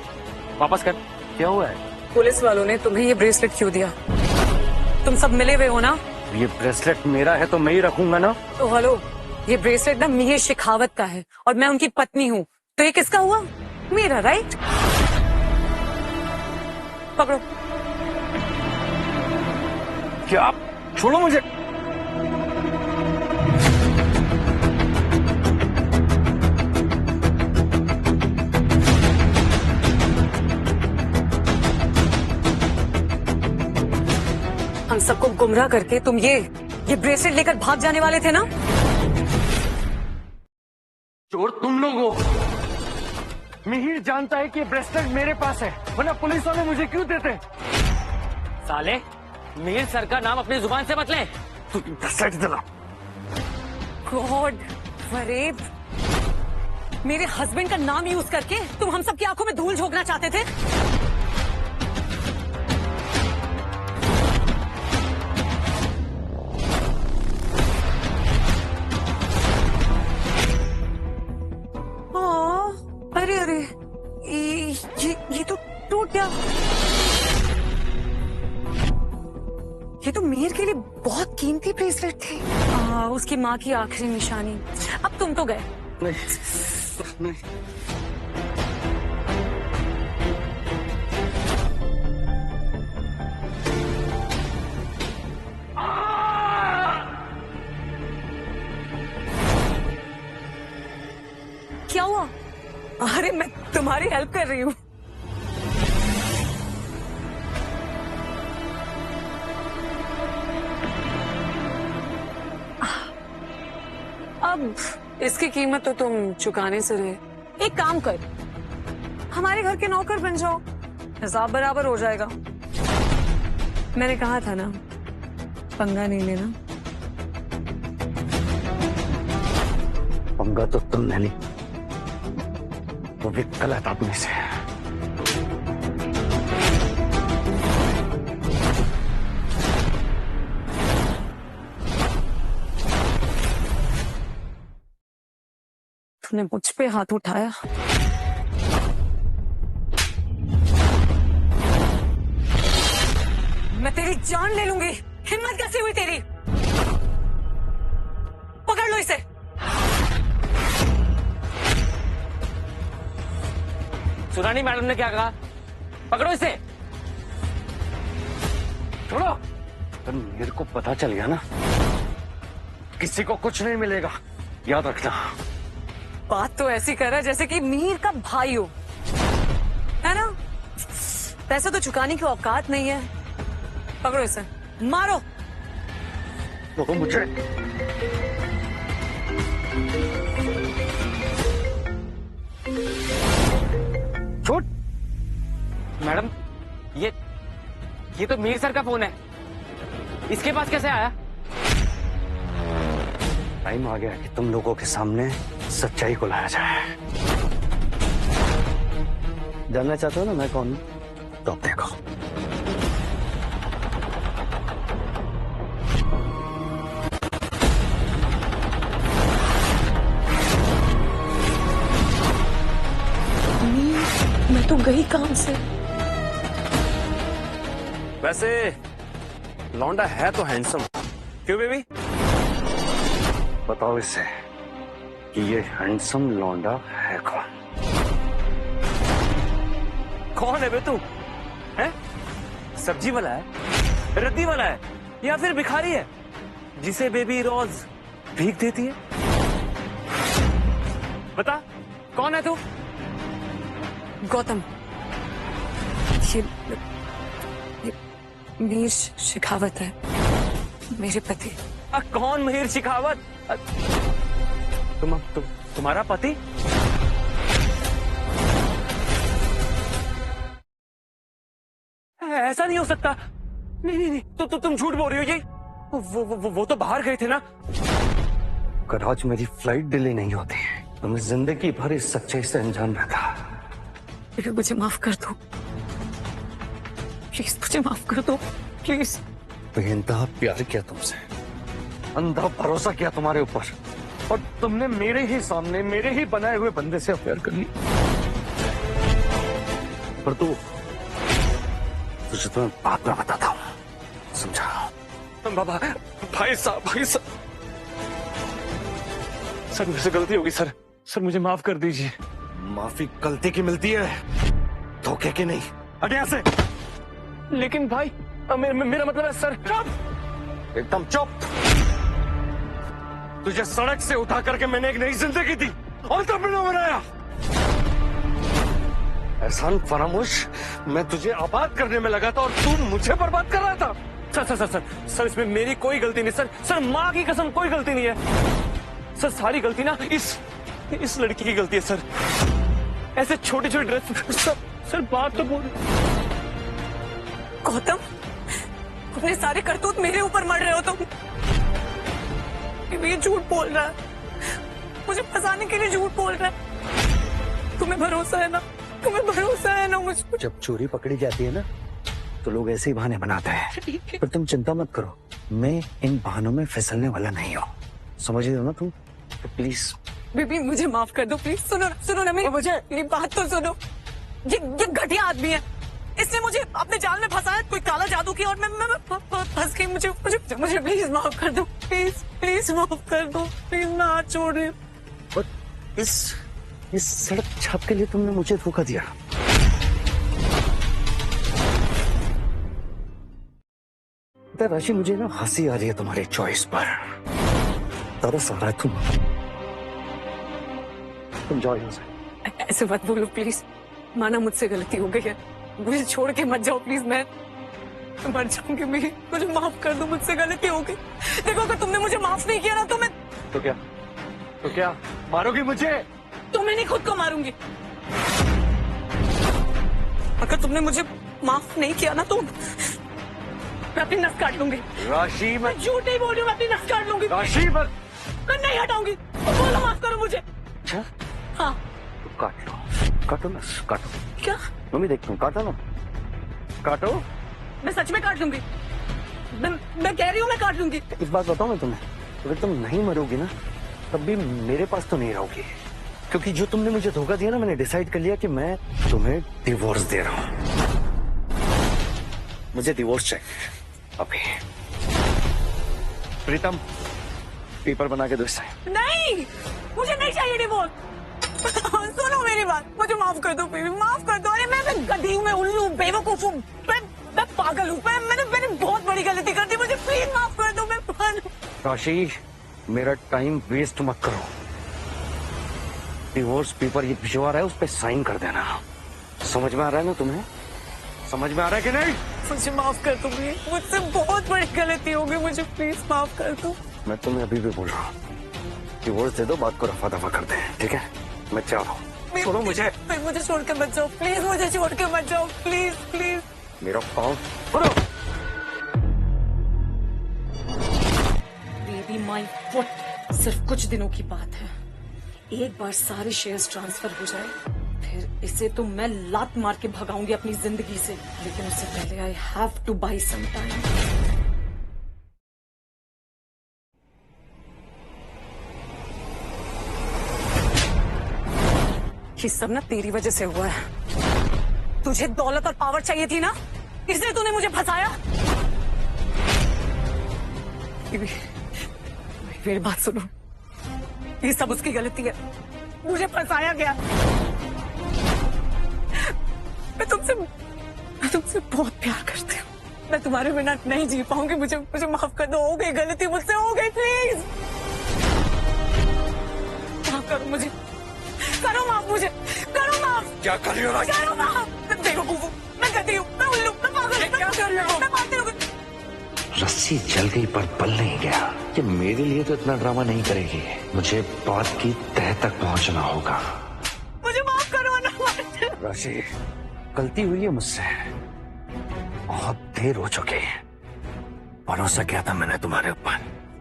वापस कर। क्या हुआ है? पुलिस वालों ने तुम्हें ये ब्रेसलेट क्यों दिया? तुम सब मिले हुए हो ना? ये ब्रेसलेट मेरा है तो मैं ही रखूंगा ना। तो हेलो, ये ब्रेसलेट ना मिहिर शेखावत का है और मैं उनकी पत्नी हूँ, तो ये किसका हुआ? मेरा, राइट? पकड़ो। क्या आप? छोड़ो मुझे। हम सबको गुमराह करके तुम ये ब्रेसलेट लेकर भाग जाने वाले थे ना? चोर तुम लोग हो। मिहिर जानता है कि ब्रेसलेट मेरे पास है, वरना पुलिस वाले मुझे क्यों देते? साले, मिहिर सर का नाम अपनी जुबान से मत ले। तू ब्रेसलेट दिला। गॉड, फरेब, मेरे हस्बैंड का नाम यूज करके तुम हम सबकी आंखों में धूल झोंकना चाहते थे? अरे अरे, ये तो टूट गया। ये तो मिहिर के लिए बहुत कीमती ब्रेसलेट थे। उसकी माँ की आखिरी निशानी। अब तुम तो गए। नहीं। तुम्हारी हेल्प कर रही हूँ। अब इसकी कीमत तो तुम चुकाने से रहे। एक काम कर, हमारे घर के नौकर बन जाओ, हिसाब बराबर हो जाएगा। मैंने कहा था ना, पंगा नहीं लेना। पंगा तो तुमने ली, वो भी गलत आदमी से। तूने मुझ पे हाथ उठाया। मैं तेरी जान ले लूंगी। हिम्मत कैसी हुई तेरी? पकड़ लो इसे। सुना नहीं मैडम ने क्या कहा? पकड़ो इसे। छोड़ो। पर मेरे को पता चल गया ना, किसी को कुछ नहीं मिलेगा, याद रखना। बात तो ऐसी कर रहा है जैसे कि मीर का भाई हो, है ना? पैसे तो चुकाने की औकात नहीं है। पकड़ो इसे, मारो। तो मुझे छोड़। मैडम, ये तो मीर सर का फोन है, इसके पास कैसे आया? टाइम आ गया कि तुम लोगों के सामने सच्चाई को लाया जाए। जानना चाहते हो ना मैं कौन हूं? तो अब देखो। मैं तो गई काम से। वैसे लौंडा है तो हैंडसम, क्यों बेबी? बताओ इससे कि ये हैंडसम लौंडा है कौन? कौन है बे तू? है? सब्जी वाला है, रद्दी वाला है, या फिर भिखारी है जिसे बेबी रोज भीख देती है? बता, कौन है तू? गौतम, ये मीर शेखावत है, मेरे पति। कौन मीर शेखावत? तुम्हारा पति? ऐसा नहीं हो सकता। नहीं, तो तुम झूठ बोल रही हो। ये वो तो बाहर गए थे ना। अगर आज मेरी फ्लाइट डिले नहीं होती तो मैं जिंदगी भर इस सच्चाई से अनजान रहता। मुझे माफ कर दो प्लीज, मुझे माफ कर दो प्लीज। बेइंतहा प्यार किया तुमसे, अंधा भरोसा किया तुम्हारे ऊपर, और तुमने मेरे ही सामने मेरे ही बनाए हुए बंदे से अफेयर कर ली। पर तुझे तो मैं बाद में बताता हूँ, समझा? बाबा, भाई साहब सर, मुझसे गलती होगी सर। सर मुझे माफ कर दीजिए। माफी गलती की मिलती है, धोखे की नहीं। हट यहाँ से। लेकिन भाई मेरा मतलब है सर। चुप, एकदम चुप। तुझे सड़क से उठा करके मैंने एक नई जिंदगी दी और तब बनाया। एहसान फरामोश, मैं तुझे आबाद करने में लगा था और तू मुझे बर्बाद कर रहा था। सर इसमें मेरी कोई गलती नहीं सर, माँ की कसम कोई गलती नहीं है सर। सारी गलती ना इस लड़की की गलती है सर। ऐसे छोटे छोटे ड्रेस। सर बात तो बोल। गौतम, अपने सारे करतूत मेरे ऊपर मर रहे हो तुम। ये झूठ बोल रहा है, मुझे फंसाने के लिए झूठ बोल रहा है। तुम्हें भरोसा है ना? तुम्हें भरोसा है ना मुझ पर? जब चोरी पकड़ी जाती है ना तो लोग ऐसे ही बहाने बनाते हैं, पर तुम चिंता मत करो, मैं इन बहानों में फिसलने वाला नहीं हूँ। समझ रहे हो ना तुम? तो प्लीज बेबी मुझे माफ कर दो प्लीज। सुनो ना मेरी बात तो सुनो। ये घटिया आदमी है, इसने मुझे अपने जाल में फंसाया, कोई काला जादू किया और मैं फंस गई। मुझे प्लीज माफ कर दो, प्लीज माफ कर दो प्लीज। मैं हाथ छोड़ रही हूँ। इस सड़क छाप के लिए तुमने मुझे धोखा दिया। राशि, मुझे ना हंसी आ रही है तुम्हारी चॉइस पर। तरस आ रहा है तुम जाओ यहाँ से। ऐसे मत बोलो प्लीज। माना मुझसे गलती हो गई है, मुझे छोड़ के मत जाओ प्लीज, मैं मर जाऊंगी। मुझे माफ कर दो, मुझसे गलती हो गई। देखो अगर तुमने मुझे माफ नहीं किया ना तो मैं तो क्या मारोगी मुझे? तो मैं नहीं खुद को मारूंगी। अगर तुमने मुझे माफ नहीं किया ना तो मैं अपनी नस काट लूंगी। राशि मैं झूठ नहीं बोल रही हूँ, मैं अपनी नस काट लूंगी। राशि मत। मैं नहीं हटाऊंगी, तो बोलो माफ करो मुझे। अच्छा हाँ तो काट लो, काटो ना, काटो। क्या? मम्मी देखती हूँ, काटो ना, काटो। मैं सच में काट लूंगी, मैं कह रही हूँ मैं काट लूंगी। इस बात बताऊँ मैं तुम्हें, अगर तुम नहीं मरोगी ना तब भी मेरे पास तो नहीं रहोगी, क्योंकि जो तुमने मुझे धोखा दिया ना, मैंने डिसाइड कर लिया कि मैं तुम्हें डिवोर्स दे रहा हूँ। मुझे डिवोर्स चाहिए अभी। प्रीतम पेपर बना के दो इसे। नहीं, मुझे नहीं चाहिए डिवोर्स। सुनो मेरी बात, मुझे माफ कर दो बेबी, माफ कर दो। अरे मैं गधी हूँ, मैं उल्लू हूँ, बेवकूफ हूँ, मैं पागल हूँ, मैंने बहुत बड़ी गलती कर दी, मुझे प्लीज माफ कर दो। मैं राशि मेरा टाइम वेस्ट मत करो। डिवोर्स पेपर ये भिजवा रहा है, उस पर साइन कर देना। समझ में आ रहा है ना तुम्हें? समझ में आ रहा है कि नहीं? मुझे माफ कर दो प्लीज, मुझसे बहुत बड़ी गलती हो गई, मुझे प्लीज माफ कर दो। मैं तुम्हें अभी भी बोल रहा हूँ, डिवोर्स दे दो, बात को रफा दफा करते हैं, ठीक है? मैं चाह रहा हूँ, छोड़ो मुझे। मुझे छोड़ के मत जाओ प्लीज, मुझे छोड़ के मत जाओ प्लीज प्लीज। मेरा पाँव छोड़ो। बेबी माय फुट, सिर्फ कुछ दिनों की बात है। एक बार सारे शेयर्स ट्रांसफर हो जाए, फिर इसे तो मैं लात मार के भगाऊंगी अपनी जिंदगी से, लेकिन उससे पहले I have to buy some time. ये सब ना तेरी वजह से हुआ है। तुझे दौलत और पावर चाहिए थी ना, इसलिए तूने मुझे फंसाया। मेरी बात सुनो, ये सब उसकी गलती है, मुझे फंसाया गया। मैं तुमसे बहुत प्यार करती हूँ, मैं तुम्हारे बिना नहीं जी पाऊंगी। मुझे माफ कर दो, हो गई गलती मुझसे, हो गई, प्लीज माफ करो मुझे, करो माफ मुझे, करो माफ। क्या कर रही हो राशि? करो माफ। मैं बेवकूफ हूँ, मैं गधी हूँ, मैं उल्लू, मैं पागल हूँ। क्या कर रही हो? मैं मानती हूँ। रस्सी जल गई पर बल नहीं गया। कि मेरे लिए तो इतना ड्रामा नहीं करेगी, मुझे बात की तह तक पहुंचना होगा। मुझे माफ करो ना। राशि गलती हुई है मुझसे, बहुत देर हो चुकी है। भरोसा किया था मैंने तुम्हारे ऊपर,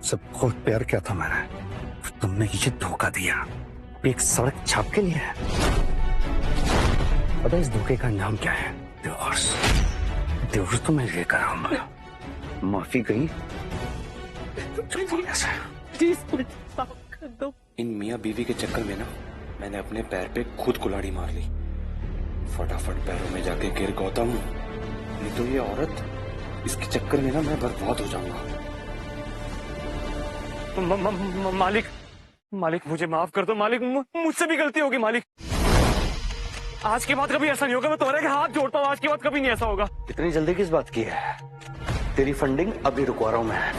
सब बहुत प्यार किया था मैंने, तुमने ये धोखा दिया एक सड़क छाप के लिए। पता है इस धोखे का नाम क्या है? डिवोर्स। डिवोर्स तो मैं लेकर आऊंगा, माफी गई इन मियाँ बीवी के चक्कर में ना मैंने अपने पैर पे खुद कुल्हाड़ी मार ली। फटाफट पैरों में जाके गिर गौतम, नहीं तो ये औरत, इसके चक्कर में ना मैं बर्बाद हो जाऊंगा। मालिक मालिक मुझे माफ कर दो मालिक, मुझसे भी गलती होगी मालिक। आज के बाद कभी ऐसा नहीं होगा, मैं तुम्हारे के हाथ जोड़ता हूँ, आज के बाद कभी नहीं ऐसा होगा। इतनी जल्दी किस बात की है? तेरी फंडिंग अभी रुकवा रहा हूं मैं।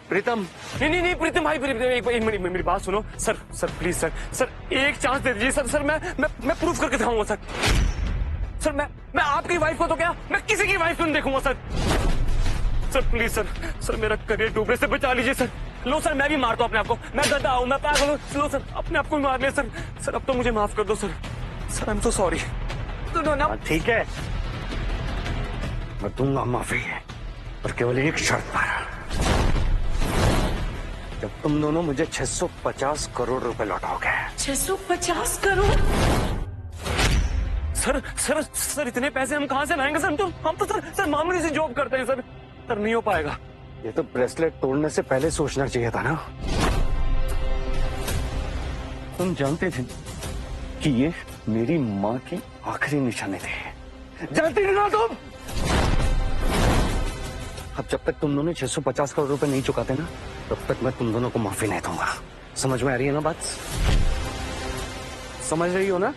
प्रीतम नहीं प्रीतम भाई, एक मिनट मेरी बात सुनो सर प्लीज सर एक चांस दे दीजिए सर। मैं प्रूफ करके दिखाऊंगा सर। मैं आपकी वाइफ को तो क्या, मैं किसी की वाइफ को नहीं देखूंगा सर प्लीज सर मेरा करियर डूबने से बचा लीजिए सर। लो सर, मैं भी मारता हूँ अपने आप को, मैं गधा हूँ, मैं पागल हूँ। लो सर, अपने आप को भी मार ले सर अब तो मुझे माफ कर दो sir I am so sorry. सुनो ना, ठीक है मैं दूंगा माफी, पर केवल एक शर्त पर, जब तुम दोनों मुझे 650 करोड़ रुपए लौटाओगे। 650 करोड़? सर इतने पैसे हम कहाँ से लाएंगे सर? हम तो सर मामूली से जॉब करते हैं सर नहीं हो पाएगा। ये तो ब्रेसलेट तोड़ने से पहले सोचना चाहिए था ना। तुम जानते थे कि ये मेरी माँ की आखिरी निशाने थे, जानती थी ना तुम? अब जब तक तुम दोनों 650 करोड़ रुपए नहीं चुकाते ना, तब तक मैं तुम दोनों को माफी नहीं दूंगा। समझ में आ रही है ना बात? समझ रही हो ना?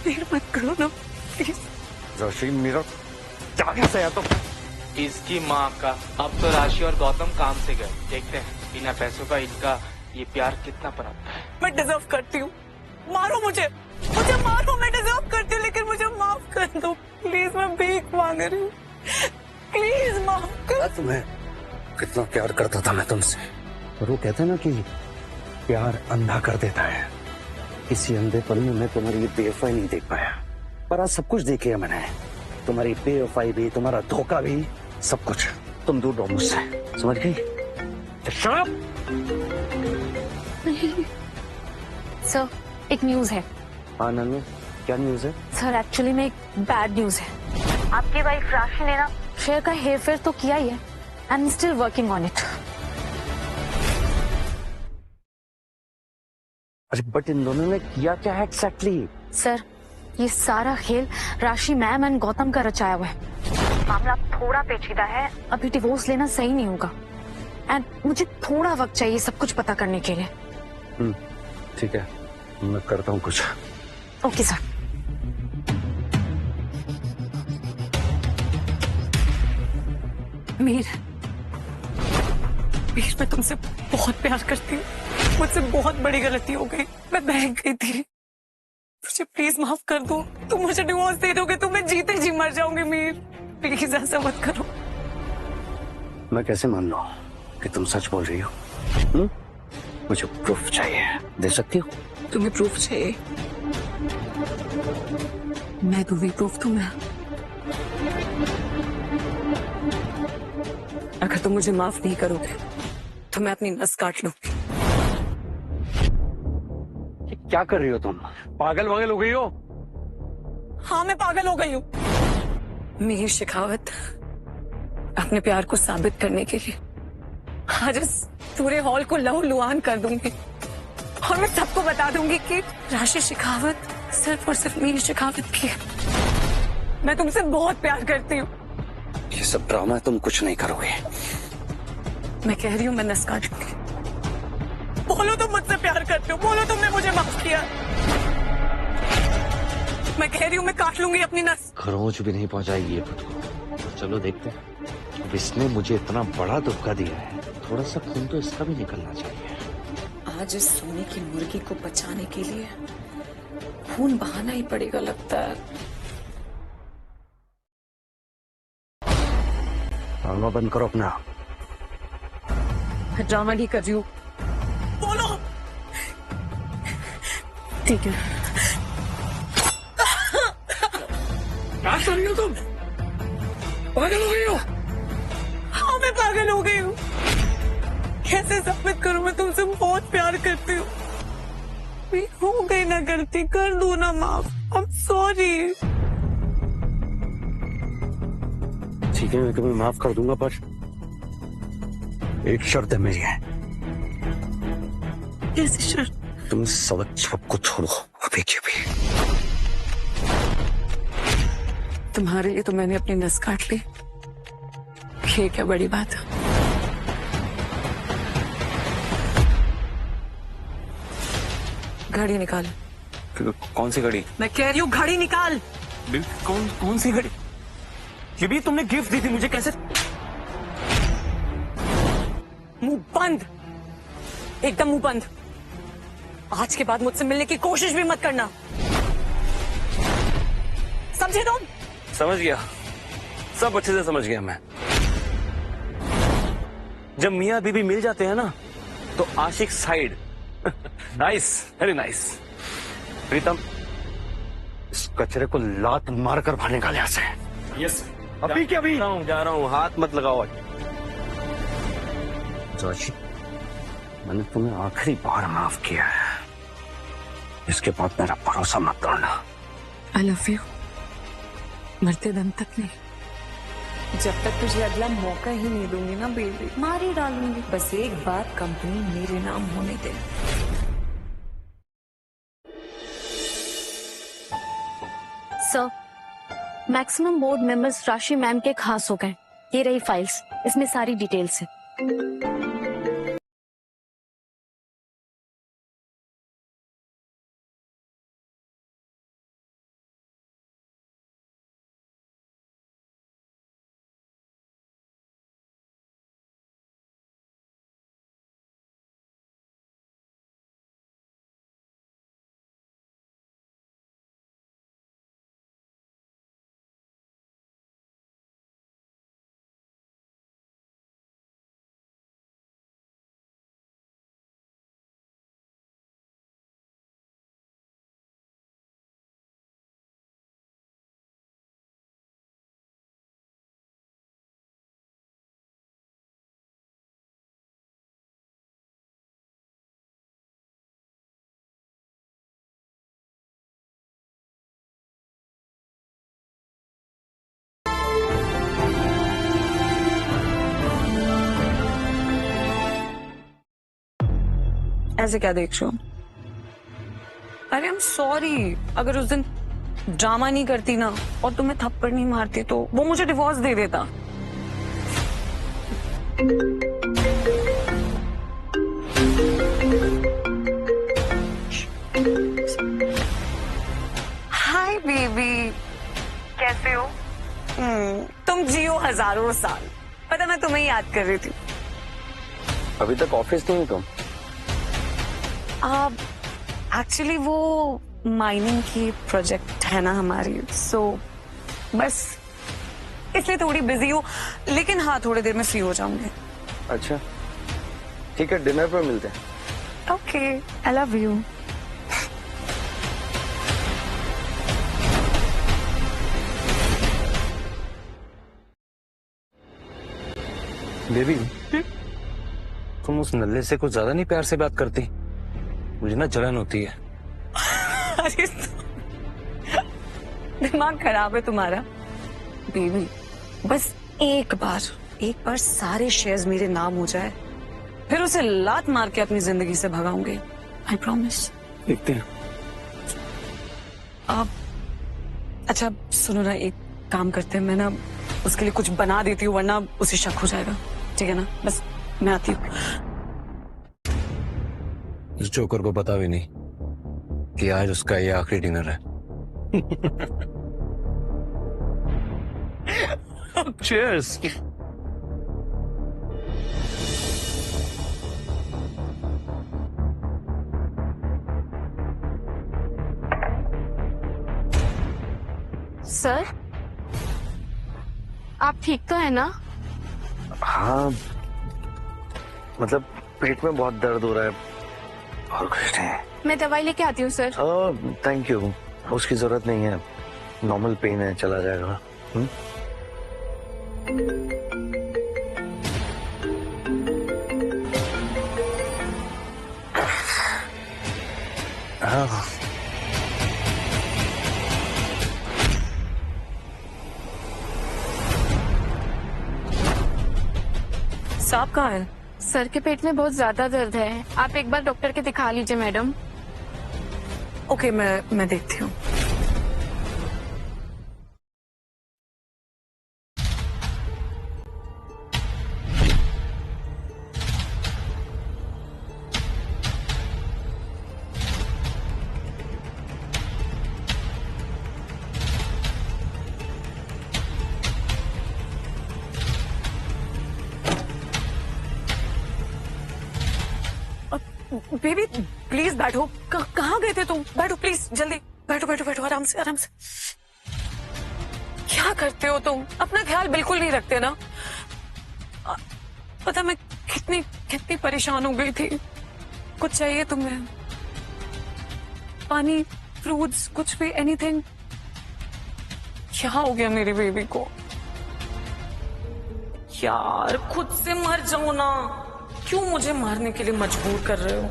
देर मत करो ना प्लीज। राशि मेरा क्या कैसा है? तो इसकी माँ का। अब तो राशि और गौतम काम से गए, देखते हैं बिना पैसों का इनका ये प्यार कितना पराता है। मैं डिजर्व करती हूँ, मारो मुझे, मुझे मारो, मैं डिजर्व करती हूँ, लेकिन मुझे माफ कर दो प्लीज, मैं भीख मांग रही हूँ, प्लीज माफ कर। तुम्हें कितना प्यार करता था मैं तुमसे, और वो कहते हैं ना कि प्यार अंधा कर देता है। इसी अंधेपन में मैं तुम्हारी ये बेवफाई नहीं देख पाया, पर आज सब कुछ देख लिया मैंने। तुम्हारी बेवफाई भी, तुम्हारा धोखा भी, सब कुछ। तुम दूर रहो मुझसे, समझ गई? शट सर एक न्यूज है। हाँ नानू, क्या न्यूज है? सर एक्चुअली में एक बैड न्यूज है। आपकी वाइफ राशि ने ना शेयर का हेर फेर तो किया ही है, I am still working on it. अरे बट इन दोनों ने किया क्या है एग्जैक्टली? सर ये सारा खेल राशि मैम एंड गौतम का रचाया हुआ है। मामला थोड़ा पेचीदा है, अभी डिवोर्स लेना सही नहीं होगा एंड मुझे थोड़ा वक्त चाहिए सब कुछ पता करने के लिए। ठीक है, मैं करता हूँ कुछ। Okay sir. मीर, मैं तुमसे बहुत प्यार करती हूँ, मुझसे बहुत बड़ी गलती हो गई, मैं बहक गई थी, मुझे प्लीज माफ कर दो। तुम मुझे डिवोर्स दे दोगे तो मैं जीते जी मर जाऊंगी मीर, प्लीज ऐसा मत करो। मैं कैसे मान लूं कि तुम सच बोल रही हो? मुझे प्रूफ चाहिए, दे सकती हो? तुम्हें प्रूफ चाहिए? मैं दूंगी प्रूफ तुम्हें। अगर तुम मुझे माफ नहीं करोगे तो मैं अपनी नस काट लूंगी। क्या कर रही हो तुम? पागल वागल हो गई हो? हाँ मैं पागल हो गई हूँ। मीर शेखावत अपने प्यार को साबित करने के लिए आज इस पूरे हॉल को लहू लुहान कर दूंगी और मैं सबको बता दूंगी कि राशि शेखावत सिर्फ और सिर्फ मीर शेखावत की है। मैं तुमसे बहुत प्यार करती हूँ। ये सब ड्रामा तुम कुछ नहीं करोगे। मैं कह रही हूँ मैं नस काट लूंगी। बोलो तुम मुझसे प्यार करते हो, बोलो तुमने मुझे माफ किया। मैं कह रही हूँ मैं काट लूंगी अपनी नस। खरोंच भी नहीं पहुंचाएगी ये खुद को। चलो देखते हैं। अब इसने मुझे इतना बड़ा धोखा दिया है, थोड़ा सा खून तो इसका भी निकलना चाहिए। आज इस सोने की मुर्गी को बचाने के लिए खून बहाना ही पड़ेगा लगता है। ड्रामा बंद करो अपना। मैं ड्रामा नहीं कर रही हूँ, बोलो। ठीक है। क्या कर रही हो तुम? पागल हो गई हो? हाँ मैं पागल हो गई हूँ। कैसे साबित करूँ मैं तुमसे बहुत प्यार करती हूँ। मैं हो गई ना गलती, कर दो ना माफ। आई एम सॉरी। ठीक है, मैं तुम्हें माफ कर दूंगा, पर एक शर्त है मेरी। है कैसी शर्त? तुम सड़क छप को छोड़ो अभी के भी। तुम्हारे लिए तो मैंने अपनी नस काट ली, ये क्या बड़ी बात है। घड़ी निकाल। कौन सी घड़ी? मैं कह रही हूँ घड़ी निकाल। कौन सी घड़ी? ये भी तुमने गिफ्ट दी थी मुझे, कैसे? मुंह बंद, एकदम मुंह बंद। आज के बाद मुझसे मिलने की कोशिश भी मत करना, समझे तुम? समझ गया, सब अच्छे से समझ गया मैं। जब मियाँ बीबी मिल जाते हैं ना तो आशिक side. Nice, very nice. Pritam, इस कचरे को लात मार कर बाहर निकाले यहाँ से। यस। अभी क्या? अभी जा रहा हूँ, हाथ मत लगाओ। जोशी, मैंने तुम्हें आखिरी बार माफ किया है, इसके बाद मेरा भरोसा मत तोड़ना। आई लव यू, मरते दम तक नहीं। जब तक तुझे अगला मौका ही नहीं दूंगी ना बेबी, मार ही डालूंगी। बस एक बार कंपनी मेरे नाम होने दे। सर मैक्सिमम बोर्ड मेंबर्स राशि मैम के खास हो गए। ये रही फाइल्स, इसमें सारी डिटेल्स है। ऐसे क्या देख रहे हो? अरे आई एम सॉरी, अगर उस दिन ड्रामा नहीं करती ना और तुम्हें थप्पड़ नहीं मारती तो वो मुझे डिवोर्स दे देता। हाय बेबी, कैसे हो? तुम जियो हजारों साल। पता मैं तुम्हें याद कर रही थी। अभी तक ऑफिस नहीं तुम? एक्चुअली वो माइनिंग की प्रोजेक्ट है ना हमारी, सो बस इसलिए थोड़ी बिजी हूँ, लेकिन हाँ थोड़ी देर में फ्री हो जाऊंगी। अच्छा ठीक है, डिनर पर मिलते हैं। Okay, I love you. Baby तुम उस नल्ले से कुछ ज्यादा नहीं प्यार से बात करती? मुझे ना जलन होती है। अरे दिमाग खराब है तुम्हारा। बेबी बस एक बार सारे शेयर्स मेरे नाम हो जाए, फिर उसे लात मार के अपनी जिंदगी से भगाऊंगे। I promise. देखते हैं। आप अच्छा सुनो ना, एक काम करते हैं, मैं ना उसके लिए कुछ बना देती हूँ वरना उसे शक हो जाएगा। ठीक है ना? बस मैं आती हूँ। इस जोकर को पता भी नहीं कि आज उसका ये आखिरी डिनर है। Cheers. सर आप ठीक तो है ना? हाँ मतलब पेट में बहुत दर्द हो रहा है और कुछ नहीं। मैं दवाई लेके आती हूँ सर। थैंक यू, उसकी जरूरत नहीं है, नॉर्मल पेन है, चला जाएगा। हाँ सांप कहाँ है? सर के पेट में बहुत ज्यादा दर्द है, आप एक बार डॉक्टर के दिखा लीजिए मैडम। ओके, मैं देखती हूँ। बेबी प्लीज बैठो। कहाँ गए थे तुम? बैठो प्लीज, जल्दी बैठो बैठो बैठो, आराम से आराम से। क्या करते हो तुम? अपना ख्याल बिल्कुल नहीं रखते ना। पता मैं कितनी कितनी परेशान हो गई थी। कुछ चाहिए तुम्हें? पानी, फ्रूट्स, कुछ भी, एनीथिंग? क्या हो गया मेरी बेबी को? यार खुद से मर जाओ ना, क्यों मुझे मारने के लिए मजबूर कर रहे हो?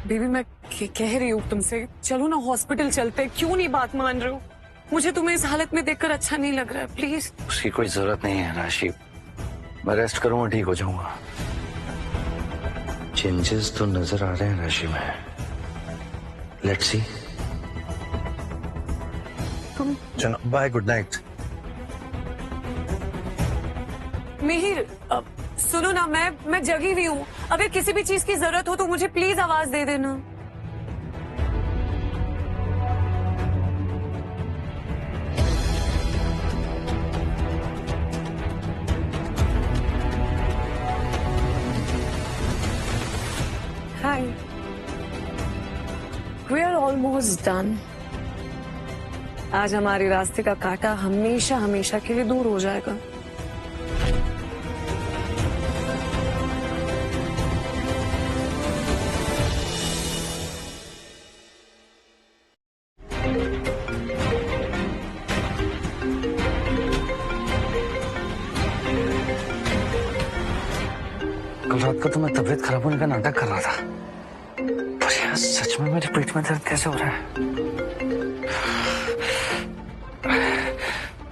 बेबी मैं कह रही हूँ तुमसे, चलो ना हॉस्पिटल चलते। क्यों नहीं बात मान रहे हो? मुझे तुम्हें इस हालत में देखकर अच्छा नहीं लग रहा है, प्लीज। उसकी कोई जरूरत नहीं है राशि, मैं रेस्ट करूंगा, ठीक हो जाऊंगा। चेंजेस तो नजर आ रहे हैं राशि में। Let's see. चलो बाय, गुड नाइट। मिहिर, सुनो ना, मैं जगी हुई हूँ। अगर किसी भी चीज की जरूरत हो तो मुझे प्लीज आवाज दे देना। हाय, वी आर ऑलमोस्ट डन। आज हमारे रास्ते का कांटा हमेशा हमेशा के लिए दूर हो जाएगा। कल रात को तो मैं तबीयत खराब होने का नाटक कर रहा था, पर यार सच में मेरे पेट में दर्द कैसे हो रहा है?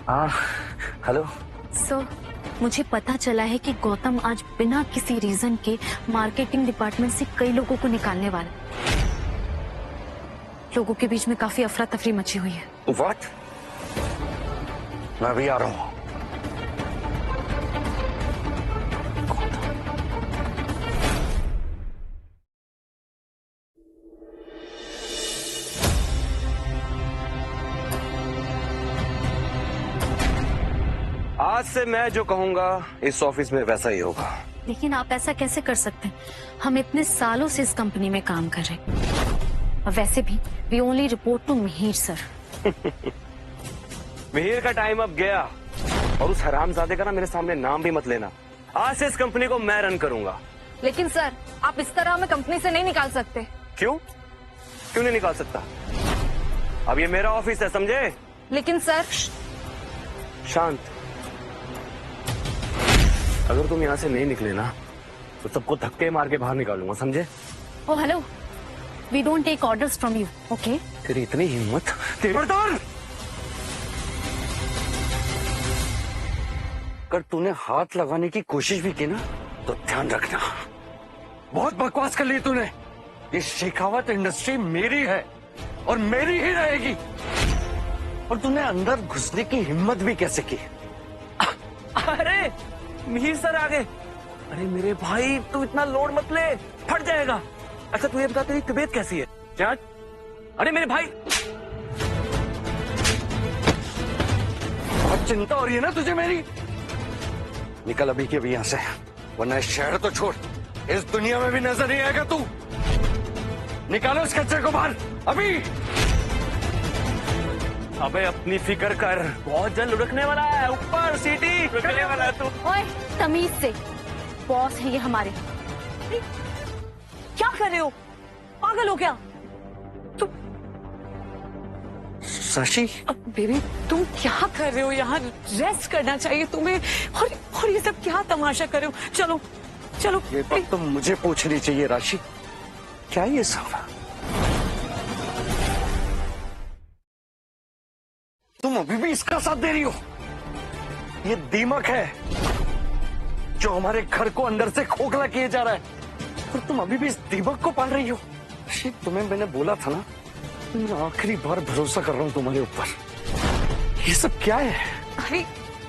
हाँ, हेलो। मुझे पता चला है कि गौतम आज बिना किसी रीजन के मार्केटिंग डिपार्टमेंट से कई लोगों को निकालने वाला है। लोगों के बीच में काफी अफरा तफरी मची हुई है। What? मैं भी आ रहा हूँ। आज से मैं जो कहूंगा इस ऑफिस में वैसा ही होगा। लेकिन आप ऐसा कैसे कर सकते हैं? हम इतने सालों से इस कंपनी में काम कर रहे हैं। और वैसे भी we only report to Mihir sir. Mihir का टाइम अब गया, और उस हरामजादे का ना मेरे सामने नाम भी मत लेना। आज से इस कंपनी को मैं रन करूंगा। लेकिन सर, आप इस तरह हमें कंपनी से नहीं निकाल सकते। क्यों क्यों नहीं निकाल सकता? अब ये मेरा ऑफिस है, समझे? लेकिन सर। शांत। अगर तुम यहाँ से नहीं निकले ना तो सबको धक्के मार के बाहर निकालूंगा, समझे? Oh hello, we don't take orders from you, okay? तेरी इतनी हिम्मत। अगर तूने हाथ लगाने की कोशिश भी की ना तो ध्यान रखना, बहुत बकवास कर ली तूने। ये शेखावत इंडस्ट्री मेरी है और मेरी ही रहेगी। और तूने अंदर घुसने की हिम्मत भी कैसे की? अरे मिहिर सर आ गए। अरे मेरे भाई, तू इतना लोड मत ले, फट जाएगा। अच्छा तू ये बता, तेरी तबीयत कैसी है? क्या? अरे मेरे भाई, बहुत चिंता हो रही है ना तुझे मेरी? निकल अभी के अभी यहाँ से, वरना इस शहर तो छोड़, इस दुनिया में भी नजर नहीं आएगा तू। निकालो इस कचरे को बाहर अभी। अबे अपनी फिक्र कर, बहुत जल्द लुढ़कने वाला है। ऊपर सीटी लुढ़कने वाला है तू। ओए तमीज से, बॉस है ये हमारे। क्या कर रहे हो? पागल हो क्या तुम? शशि, बेबी तुम क्या कर रहे हो? यहाँ रेस्ट करना चाहिए तुम्हें। और ये सब क्या तमाशा कर रहे हो? चलो चलो। ये बात तो मुझे पूछनी चाहिए राशि, क्या ये सब? तुम अभी भी इसका साथ दे रही हो? ये दीमक है जो हमारे घर को अंदर से खोखला किए जा रहा है, और तुम अभी भी इस दीमक को पाल रही हो। तुम्हें मैंने बोला था ना, मैं आखिरी बार भरोसा कर रहा हूँ तुम्हारे ऊपर। ये सब क्या है? अरे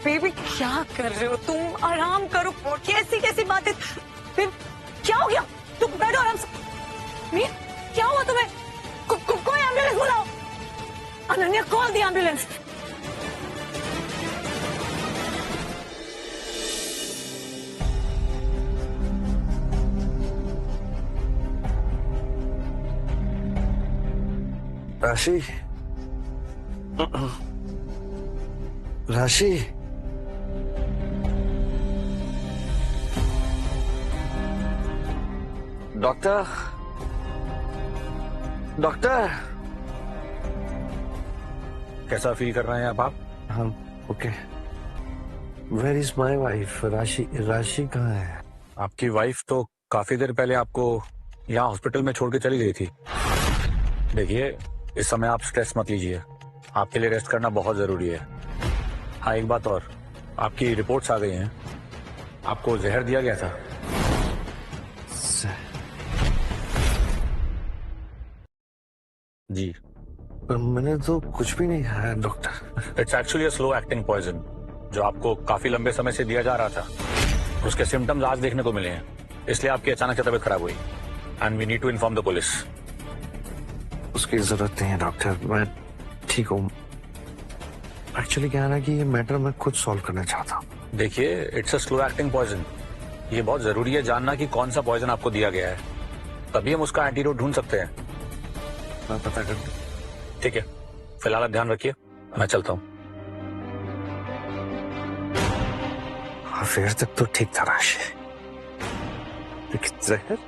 बेबी क्या कर रहे हो तुम? आराम करो। कैसी कैसी बातें? फिर क्या हो गया? तुम बैठो आराम से। मीर, क्या हुआ तुम्हें? कोई एम्बुलेंस बुलाओ। अनन्या, कॉल दी एम्बुलेंस। राशि, राशि, डॉक्टर, डॉक्टर। कैसा फील कर रहे हैं आप? हाँ, okay. Where is my wife? Rashi, Rashi कहाँ है? आपकी वाइफ तो काफी देर पहले आपको यहाँ हॉस्पिटल में छोड़ के चली गई थी। देखिए, इस समय आप स्ट्रेस मत लीजिए, आपके लिए रेस्ट करना बहुत जरूरी है। हाँ एक बात और, आपकी रिपोर्ट्स आ गई हैं। आपको जहर दिया गया था। जी, पर मैंने तो कुछ भी नहीं खाया doctor. It's actually slow acting poison जो आपको काफी लंबे समय से दिया जा रहा था। उसके सिम्टम्स आज देखने को मिले हैं, इसलिए आपकी अचानक से तबीयत खराब हुई and we need to inform the police. उसकी जरूरत नहीं है डॉक्टर, मैं ठीक हूँ। एक्चुअली क्या है ना कि ये मैटर मैं खुद सॉल्व करना चाहता हूँ। देखिए, it's a slow acting poison. ये बहुत जरूरी है जानना कि कौन सा पॉइजन आपको दिया गया है, तभी हम उसका एंटीडोट ढूंढ सकते हैं। मैं पता कर। ठीक है, फिलहाल आप ध्यान रखिए, मैं चलता हूँ। अफेयर तक तो ठीक था राशि, लेकिन जहर?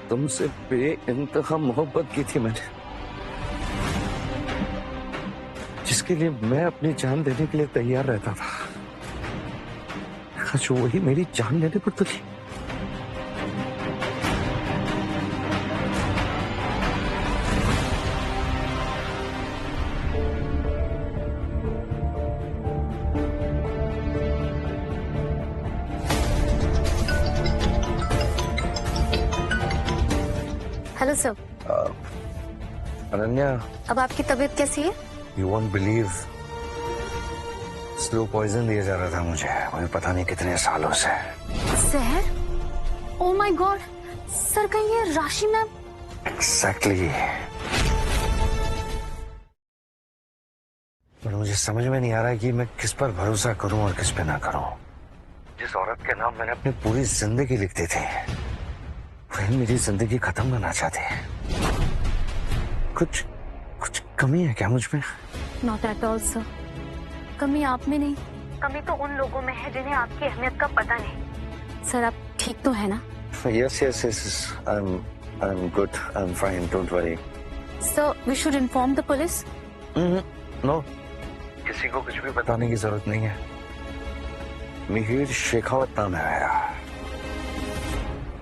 तुमसे बेइंतहा मोहब्बत की थी मैंने, जिसके लिए मैं अपनी जान देने के लिए तैयार रहता था। आज वही मेरी जान लेने पर तुली। Hello sir. अनन्या, अब आपकी तबीयत कैसी है? You won't believe, slow poison दिया जा रहा था मुझे पता नहीं कितने सालों से। जहर? ओह माय गॉड सर, कहीं ये राशि मैम? एग्जैक्टली। पर मुझे समझ में नहीं आ रहा है कि मैं किस पर भरोसा करूं और किस पे ना करूं। जिस औरत के नाम मैंने अपनी पूरी जिंदगी लिख दी थी, वही मेरी जिंदगी खत्म करना चाहती है। कुछ कमी है क्या मुझ में? नॉट एट ऑल सर, कमी आप में नहीं, कमी तो उन लोगों में है जिन्हें आपकी अहमियत का पता नहीं। सर आप ठीक तो है ना? Yes, I'm good, I'm fine, don't worry. Sir, we should inform the police? No, किसी को कुछ भी बताने की जरूरत नहीं है। मिहिर शेखावत नाम है मेरा,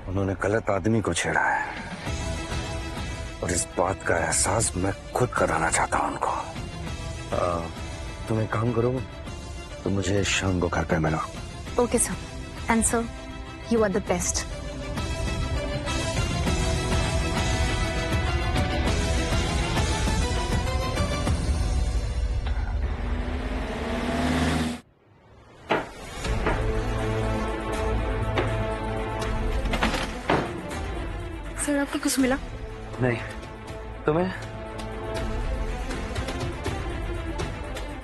उन्होंने गलत आदमी को छेड़ा है और इस बात का एहसास मैं खुद कराना चाहता हूँ उनको। तुम एक काम करो, तो मुझे शाम को घर पे मिलो। Okay sir, and sir, you are the best. Sir आपको कुछ मिला? नहीं, तुम्हें?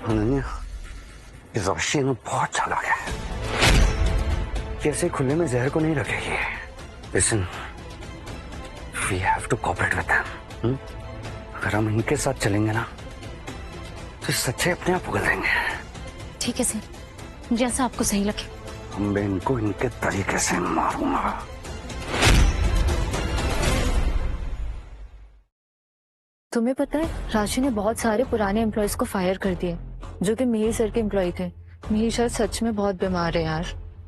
अनन्या, इस राशि में बहुत चालाक है, कैसे खुले में जहर को नहीं रखेगी। Listen, we have to cooperate with them. अगर हम इनके साथ चलेंगे ना, तो सच्चे अपने आप उगल देंगे। ठीक है सर, जैसा आपको सही लगे। मैं इनको इनके तरीके से मारूंगा। तुम्हें पता है, राशि ने बहुत सारे पुराने एम्प्लॉयज को फायर कर दिए जो कि मिहिर सर के एम्प्लॉय थे। मिहिर सर सच में बहुत बीमार है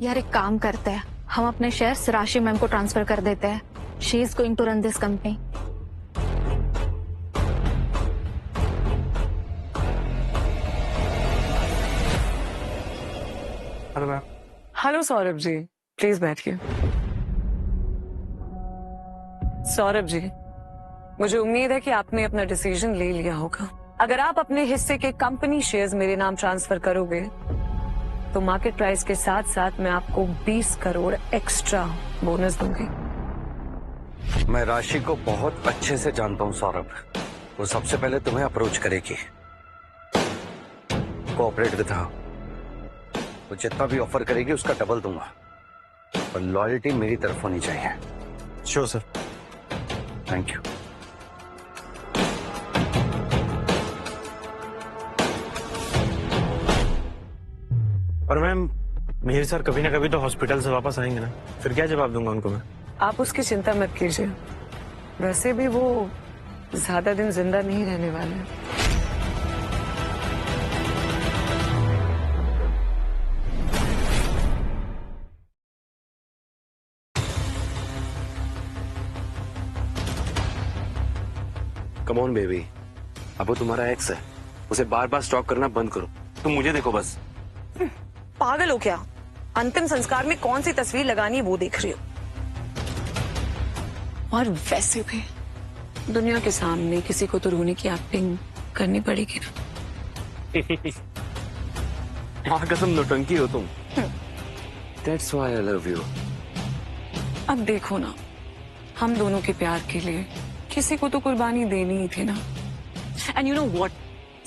यार एक काम करते हैं, हम अपने शेयर्स राशि मैम को ट्रांसफर कर देते हैं। She is going to run this company. Hello Saurabh ji, please बैठिए। सौरभ जी, मुझे उम्मीद है कि आपने अपना डिसीजन ले लिया होगा। अगर आप अपने हिस्से के कंपनी शेयर्स मेरे नाम ट्रांसफर करोगे तो मार्केट प्राइस के साथ साथ मैं आपको 20 करोड़ एक्स्ट्रा बोनस दूंगी। मैं राशि को बहुत अच्छे से जानता हूँ सौरभ, वो सबसे पहले तुम्हें अप्रोच करेगी। कोऑपरेट विद हर, वो जितना भी ऑफर करेगी उसका डबल दूंगा, और लॉयल्टी मेरी तरफ होनी चाहिए। Sure sir. Thank you. और मैम, मिहिर सर कभी ना कभी तो हॉस्पिटल से वापस आएंगे ना, फिर क्या जवाब दूंगा उनको मैं? आप उसकी चिंता मत कीजिए, वैसे भी वो ज्यादा दिन जिंदा नहीं रहने वाले। कम ऑन बेबी, अब वो तुम्हारा एक्स है, उसे बार बार स्टॉक करना बंद करो। तुम मुझे देखो बस। पागल हो क्या? अंतिम संस्कार में कौन सी तस्वीर लगानी है वो देख रही हो? और वैसे भी दुनिया के सामने किसी को तो रोने की एक्टिंग करनी पड़ेगी ना। माँ कसम नौटंकी हो तुम। That's why I love you. अब देखो ना, हम दोनों के प्यार के लिए किसी को तो कुर्बानी देनी ही थी ना। एंड यू नो व्हाट,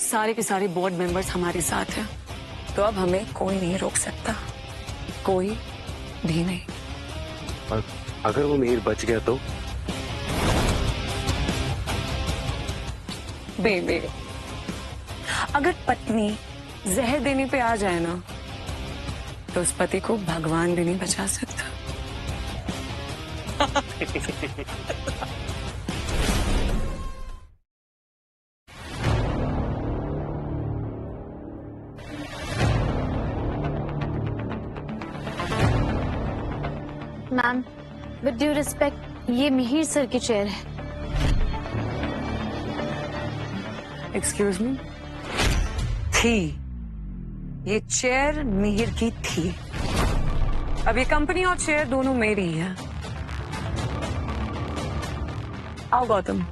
सारे के सारे बोर्ड मेंबर्स हमारे साथ हैं, तो अब हमें कोई नहीं रोक सकता, कोई भी नहीं। और अगर वो मिहिर बच गया तो? बेबे, अगर पत्नी जहर देने पे आ जाए ना, तो उस पति को भगवान भी नहीं बचा सकता। मैम, विद ड्यू रिस्पेक्ट, ये मिहिर सर की चेयर है। Excuse me? थी, ये चेयर मिहिर की थी। अब ये कंपनी और चेयर दोनों मेरी है। आओ Gautam.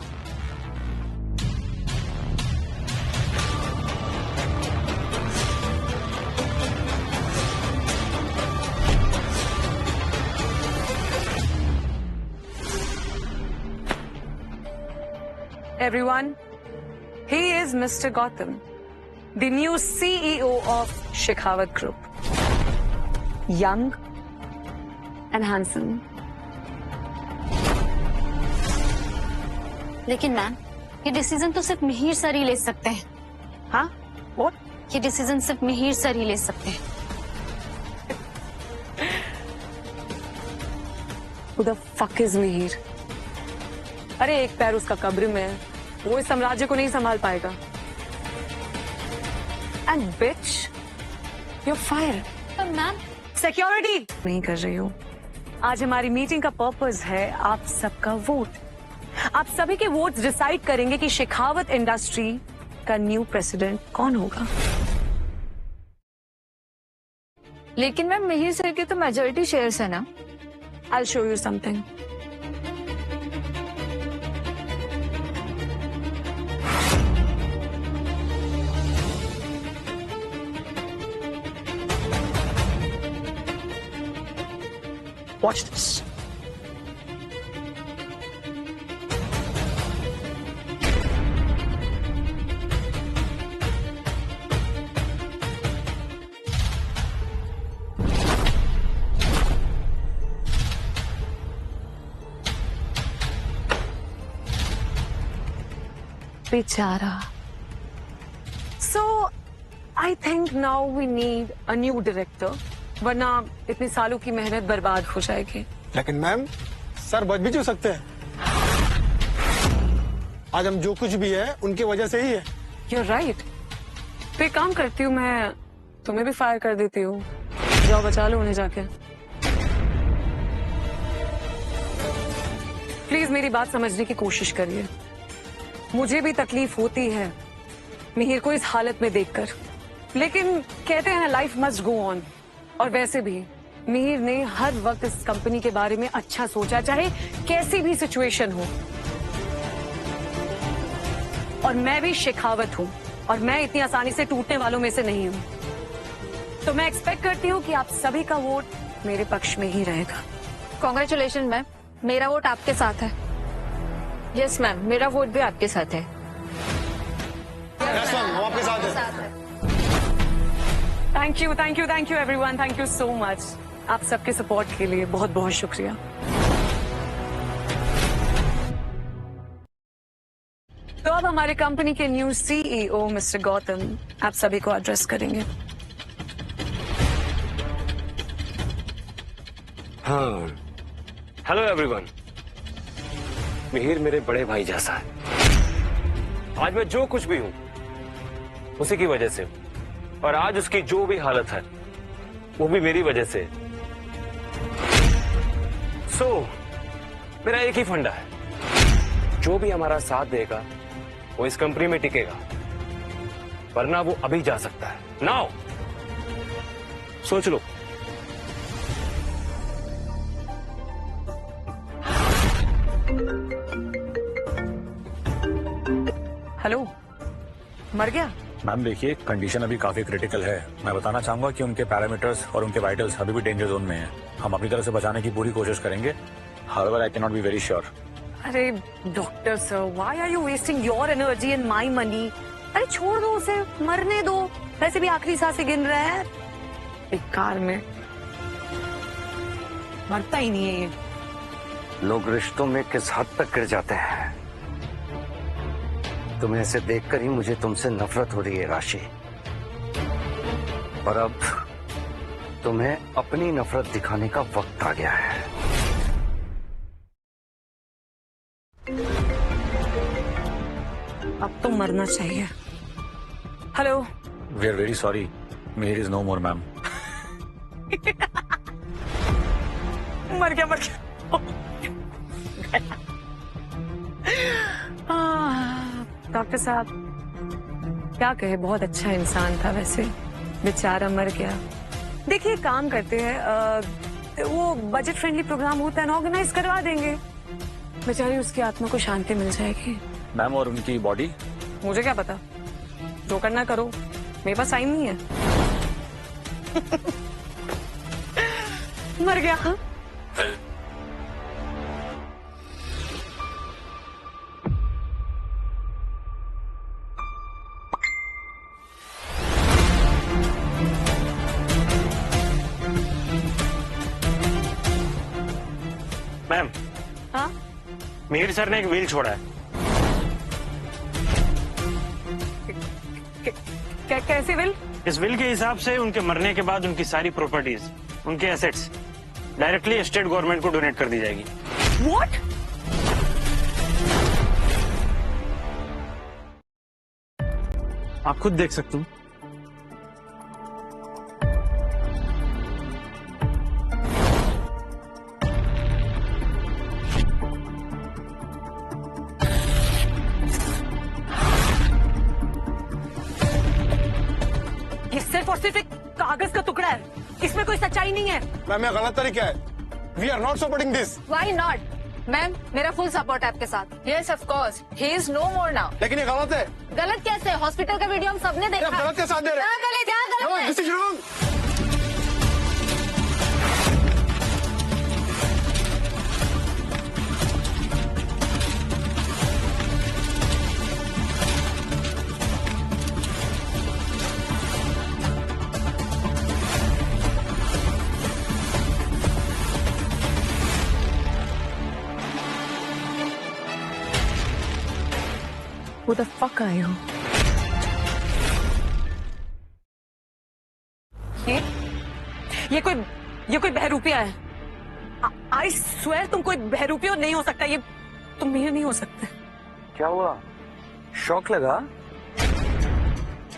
Everyone, he is Mr. Gautam, the new CEO of Shekhawat Group. Young and handsome. लेकिन मैम, ये डिसीजन तो सिर्फ मिहिर सर ही ले सकते हैं। हाँ? What? ये डिसीजन सिर्फ मिहिर सर ही ले सकते हैं। Who the fuck is Mihir? अरे एक पैर उसका कब्र में है, वो इस साम्राज्य को नहीं संभाल पाएगा। And bitch, you're fired. Ma'am, security नहीं कर रही हूँ। आज हमारी मीटिंग का पर्पस है आप सबका वोट। आप सभी के वोट्स डिसाइड करेंगे कि शेखावत इंडस्ट्री का न्यू प्रेसिडेंट कौन होगा। लेकिन मैम, मिहिर सर के तो मेजोरिटी शेयर्स है ना। I'll show you something. Watch this. बेचारा. So, I think now we need a new director. वरना इतनी सालों की मेहनत बर्बाद हो जाएगी। लेकिन मैम, सर बच भी तो सकते हैं। आज हम जो कुछ भी है उनकी वजह से ही है। You're right. तो एक काम करती हूँ, मैं तुम्हें भी फायर कर देती हूँ। जाओ बचा लो उन्हें जाके। प्लीज मेरी बात समझने की कोशिश करिए। मुझे भी तकलीफ होती है मिहिर को इस हालत में देखकर, लेकिन कहते हैं लाइफ मस्ट गो ऑन। और वैसे भी मिहिर ने हर वक्त इस कंपनी के बारे में अच्छा सोचा, चाहे कैसी भी सिचुएशन हो। और मैं भी शेखावत हूँ, और मैं इतनी आसानी से टूटने वालों में से नहीं हूँ। तो मैं एक्सपेक्ट करती हूँ कि आप सभी का वोट मेरे पक्ष में ही रहेगा। कॉन्ग्रेचुलेशन मैम, मेरा वोट आपके साथ है। यस मैम, मेरा वोट भी आपके साथ है। यस मैम, हम आपके साथ हैं। Thank you everyone, thank you so much. आप सबके सपोर्ट के लिए बहुत बहुत शुक्रिया। तो अब हमारे कंपनी के न्यू सीईओ मिस्टर गौतम आप सभी को एड्रेस करेंगे। हाँ, हेलो एवरीवन। मिहिर मेरे बड़े भाई जैसा है। आज मैं जो कुछ भी हूं उसी की वजह से, और आज उसकी जो भी हालत है वो भी मेरी वजह से। सो मेरा एक ही फंडा है, जो भी हमारा साथ देगा वो इस कंपनी में टिकेगा, वरना वो अभी जा सकता है। नाउ सोच लो। हेलो, मर गया? मैम देखिए, कंडीशन अभी काफी क्रिटिकल है। मैं बताना चाहूंगा कि उनके पैरामीटर्स और उनके वाइटल्स अभी भी डेंजर जोन में हैं। हम अपनी तरफ से बचाने की पूरी कोशिश करेंगे। However I can not be very sure. अरे doctor sir, why are you wasting your energy and my money? अरे छोड़ दो उसे, मरने दो। वैसे भी आखिरी सांसें गिन रहा है। बेकार में, मरता ही नहीं है ये। लोग रिश्तों में किस हद तक गिर जाते हैं। तुम्हें ऐसे देखकर ही मुझे तुमसे नफरत हो रही है राशि। और अब तुम्हें अपनी नफरत दिखाने का वक्त आ गया है। अब तो मरना चाहिए। Hello, we are very sorry, Mihir is no more ma'am. मर गया। डॉक्टर साहब क्या कहे, बहुत अच्छा इंसान था वैसे, बेचारा मर गया। देखिए काम करते हैं, वो बजट फ्रेंडली प्रोग्राम होता है ना, ऑर्गेनाइज करवा देंगे। बेचारी उसकी आत्मा को शांति मिल जाएगी। मैम और उनकी बॉडी? मुझे क्या पता, जो करना करो, मेरे पास टाइम नहीं है। मर गया। मैम, हाँ, मिहिर सर ने एक व्हील छोड़ा है। कैसे विल? इस विल के हिसाब से उनके मरने के बाद उनकी सारी प्रॉपर्टीज, उनके एसेट्स डायरेक्टली स्टेट गवर्नमेंट को डोनेट कर दी जाएगी। व्हाट? आप खुद देख सकते हो। ये सिर्फ और सिर्फ एक कागज का टुकड़ा है, इसमें कोई सच्चाई नहीं है। मैम ये गलत तरीका है। We are not supporting this. Why not? Ma'am, मेरा फुल सपोर्ट है आपके साथ। Yes of course, he is no more now. लेकिन ये गलत है। गलत कैसे? हॉस्पिटल का वीडियो हम सबने देखा। आप गलत के साथ दे रहे हैं। क्या गलत है? This is wrong. Who the fuck are you? ये कोई बहरूपिया है। आई स्वेयर तुम कोई बहरूपिया नहीं हो सकता। ये तुम मिहिर नहीं हो सकते। क्या हुआ, शौक लगा?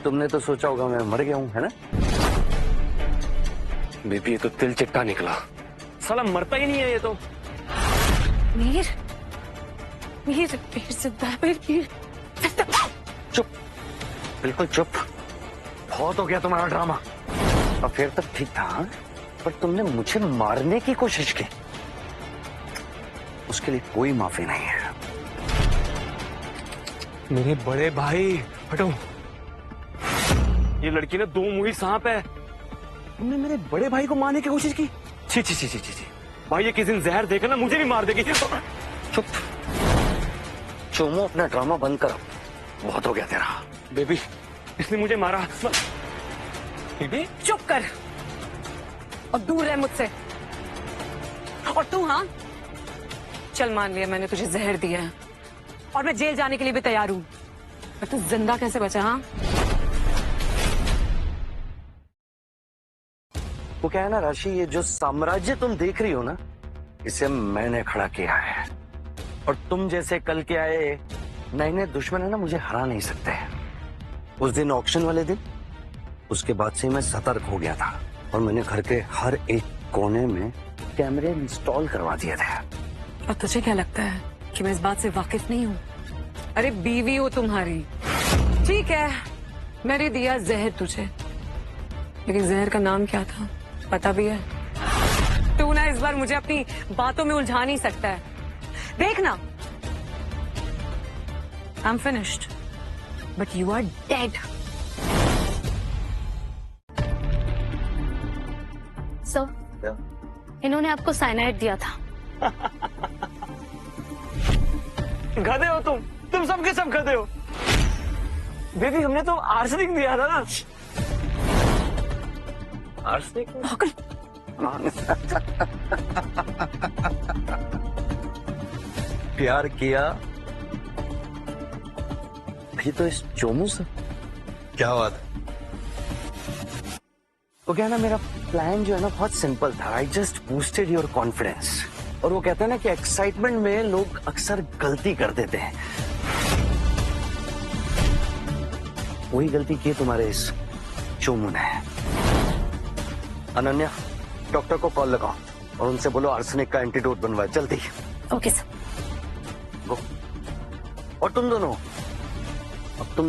तुमने तो सोचा होगा मैं मर गया हूँ, है ना? बेबी ये तो तिल चिट्टा निकला। साला मरता ही नहीं है ये तो। मिहिर जिंदा है। मिहिर चुप, बिल्कुल चुप। बहुत हो गया तुम्हारा ड्रामा। अब फिर तक ठीक था, हाँ? पर तुमने मुझे मारने की कोशिश की, उसके लिए कोई माफी नहीं है। मेरे बड़े भाई, हटो। ये लड़की ना दो मुंही सांप है। तुमने मेरे बड़े भाई को मारने की कोशिश की? छी छी छी छी छी। भाई ये किसी दिन जहर देकर ना मुझे भी मार देगी। चुप, चोमो अपना ड्रामा बंद करो। बहुत हो गया तेरा। बेबी इसने मुझे मारा। बेबी चुप कर और दूर रह मुझसे। और तू, हाँ चल, मान लिया मैंने तुझे जहर दिया है और मैं जेल जाने के लिए भी तैयार हूँ, पर तू जिंदा कैसे बचा? हाँ, वो क्या है ना राशि, ये जो साम्राज्य तुम देख रही हो ना, इसे मैंने खड़ा किया है। और तुम जैसे कल के आए नए नए दुश्मन है ना, मुझे हरा नहीं सकते। उस दिन ऑक्शन वाले दिन, उसके बाद से मैं सतर्क हो गया था और मैंने घर के हर एक कोने में कैमरे इंस्टॉल करवा दिए थे। और तुझे क्या लगता है कि मैं इस बात से वाकिफ नहीं हूँ? अरे बीवी हो तुम्हारी, ठीक है, मैंने दिया जहर तुझे, लेकिन जहर का नाम क्या था पता भी है? तू ना इस बार मुझे अपनी बातों में उलझा नहीं सकता है। देखना, I am finished. but you are dead. Sir, इन्होंने आपको साइनाइड दिया था। गधे हो तुम सबके सब गधे हो। बेबी हमने तो आर्सेनिक दिया था ना। आर्सेनिक प्यार किया भी तो इस चोमू से। क्या बात है? वो क्या ना, मेरा प्लान जो है ना बहुत सिंपल था। I just boosted your confidence. और वो कहते हैं ना कि एक्साइटमेंट में लोग अक्सर गलती कर देते हैं। वही गलती की तुम्हारे इस चोमू ने। अनन्या, डॉक्टर को कॉल लगाओ और उनसे बोलो आर्सेनिक का एंटीडोट बनवाए जल्दी। Okay sir. गो। और तुम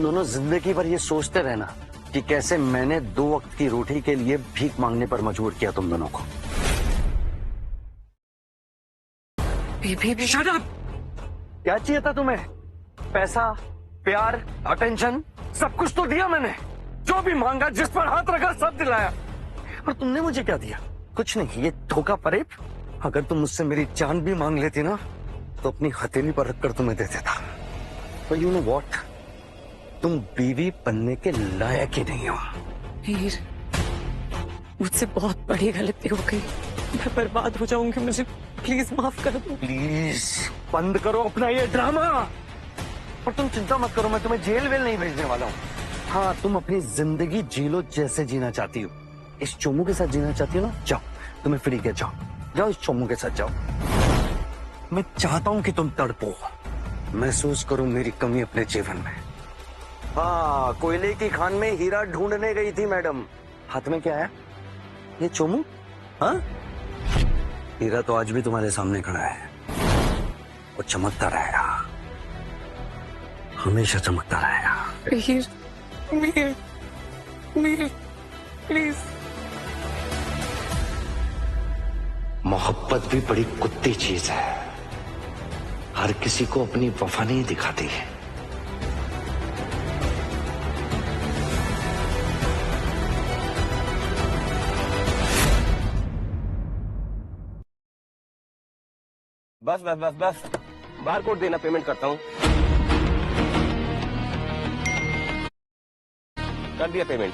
दोनों जिंदगी भर ये सोचते रहना कि कैसे मैंने 2 वक्त की रोटी के लिए भीख मांगने पर मजबूर किया तुम दोनों को। Shut up! क्या चाहिए था तुम्हें? पैसा, प्यार, अटेंशन, सब कुछ तो दिया मैंने। जो भी मांगा, जिस पर हाथ रखा, सब दिलाया। और तुमने मुझे क्या दिया? कुछ नहीं, ये धोखा फरेब। अगर तुम मुझसे मेरी जान भी मांग लेती ना, तो अपनी हथेली पर रखकर तुम्हें दे देता। But you know what? तुम बीवी बनने के लायक ही नहीं हो। हीर, मुझसे बहुत बड़ी गलती हो गई। मैं बर्बाद हो जाऊंगी, मुझे प्लीज माफ कर दो। प्लीज बंद करो अपना ये ड्रामा। और तुम चिंता मत करो, मैं तुम्हें जेल वेल नहीं भेजने वाला हूँ। हाँ, तुम अपनी जिंदगी जी लो जैसे जीना चाहती हो। इस चोमू के साथ जीना चाहती हो ना, जाओ, तुम्हें फ्री के जाओ, इस चोमू के साथ जाओ। मैं चाहता हूँ कि तुम तड़पो, महसूस करो मेरी कमी अपने जीवन में। हाँ, कोयले की खान में हीरा ढूंढने गई थी मैडम। हाथ में क्या है? ये चोमू? हाँ, हीरा तो आज भी तुम्हारे सामने खड़ा है। वो चमकता रहेगा, हमेशा चमकता रहेगा। हीर, मीर, प्लीज। मोहब्बत भी बड़ी कुत्ती चीज है, हर किसी को अपनी वफा नहीं दिखाती है। बस बस बस बस, बार कोड देना, पेमेंट करता हूँ। कर दिया पेमेंट।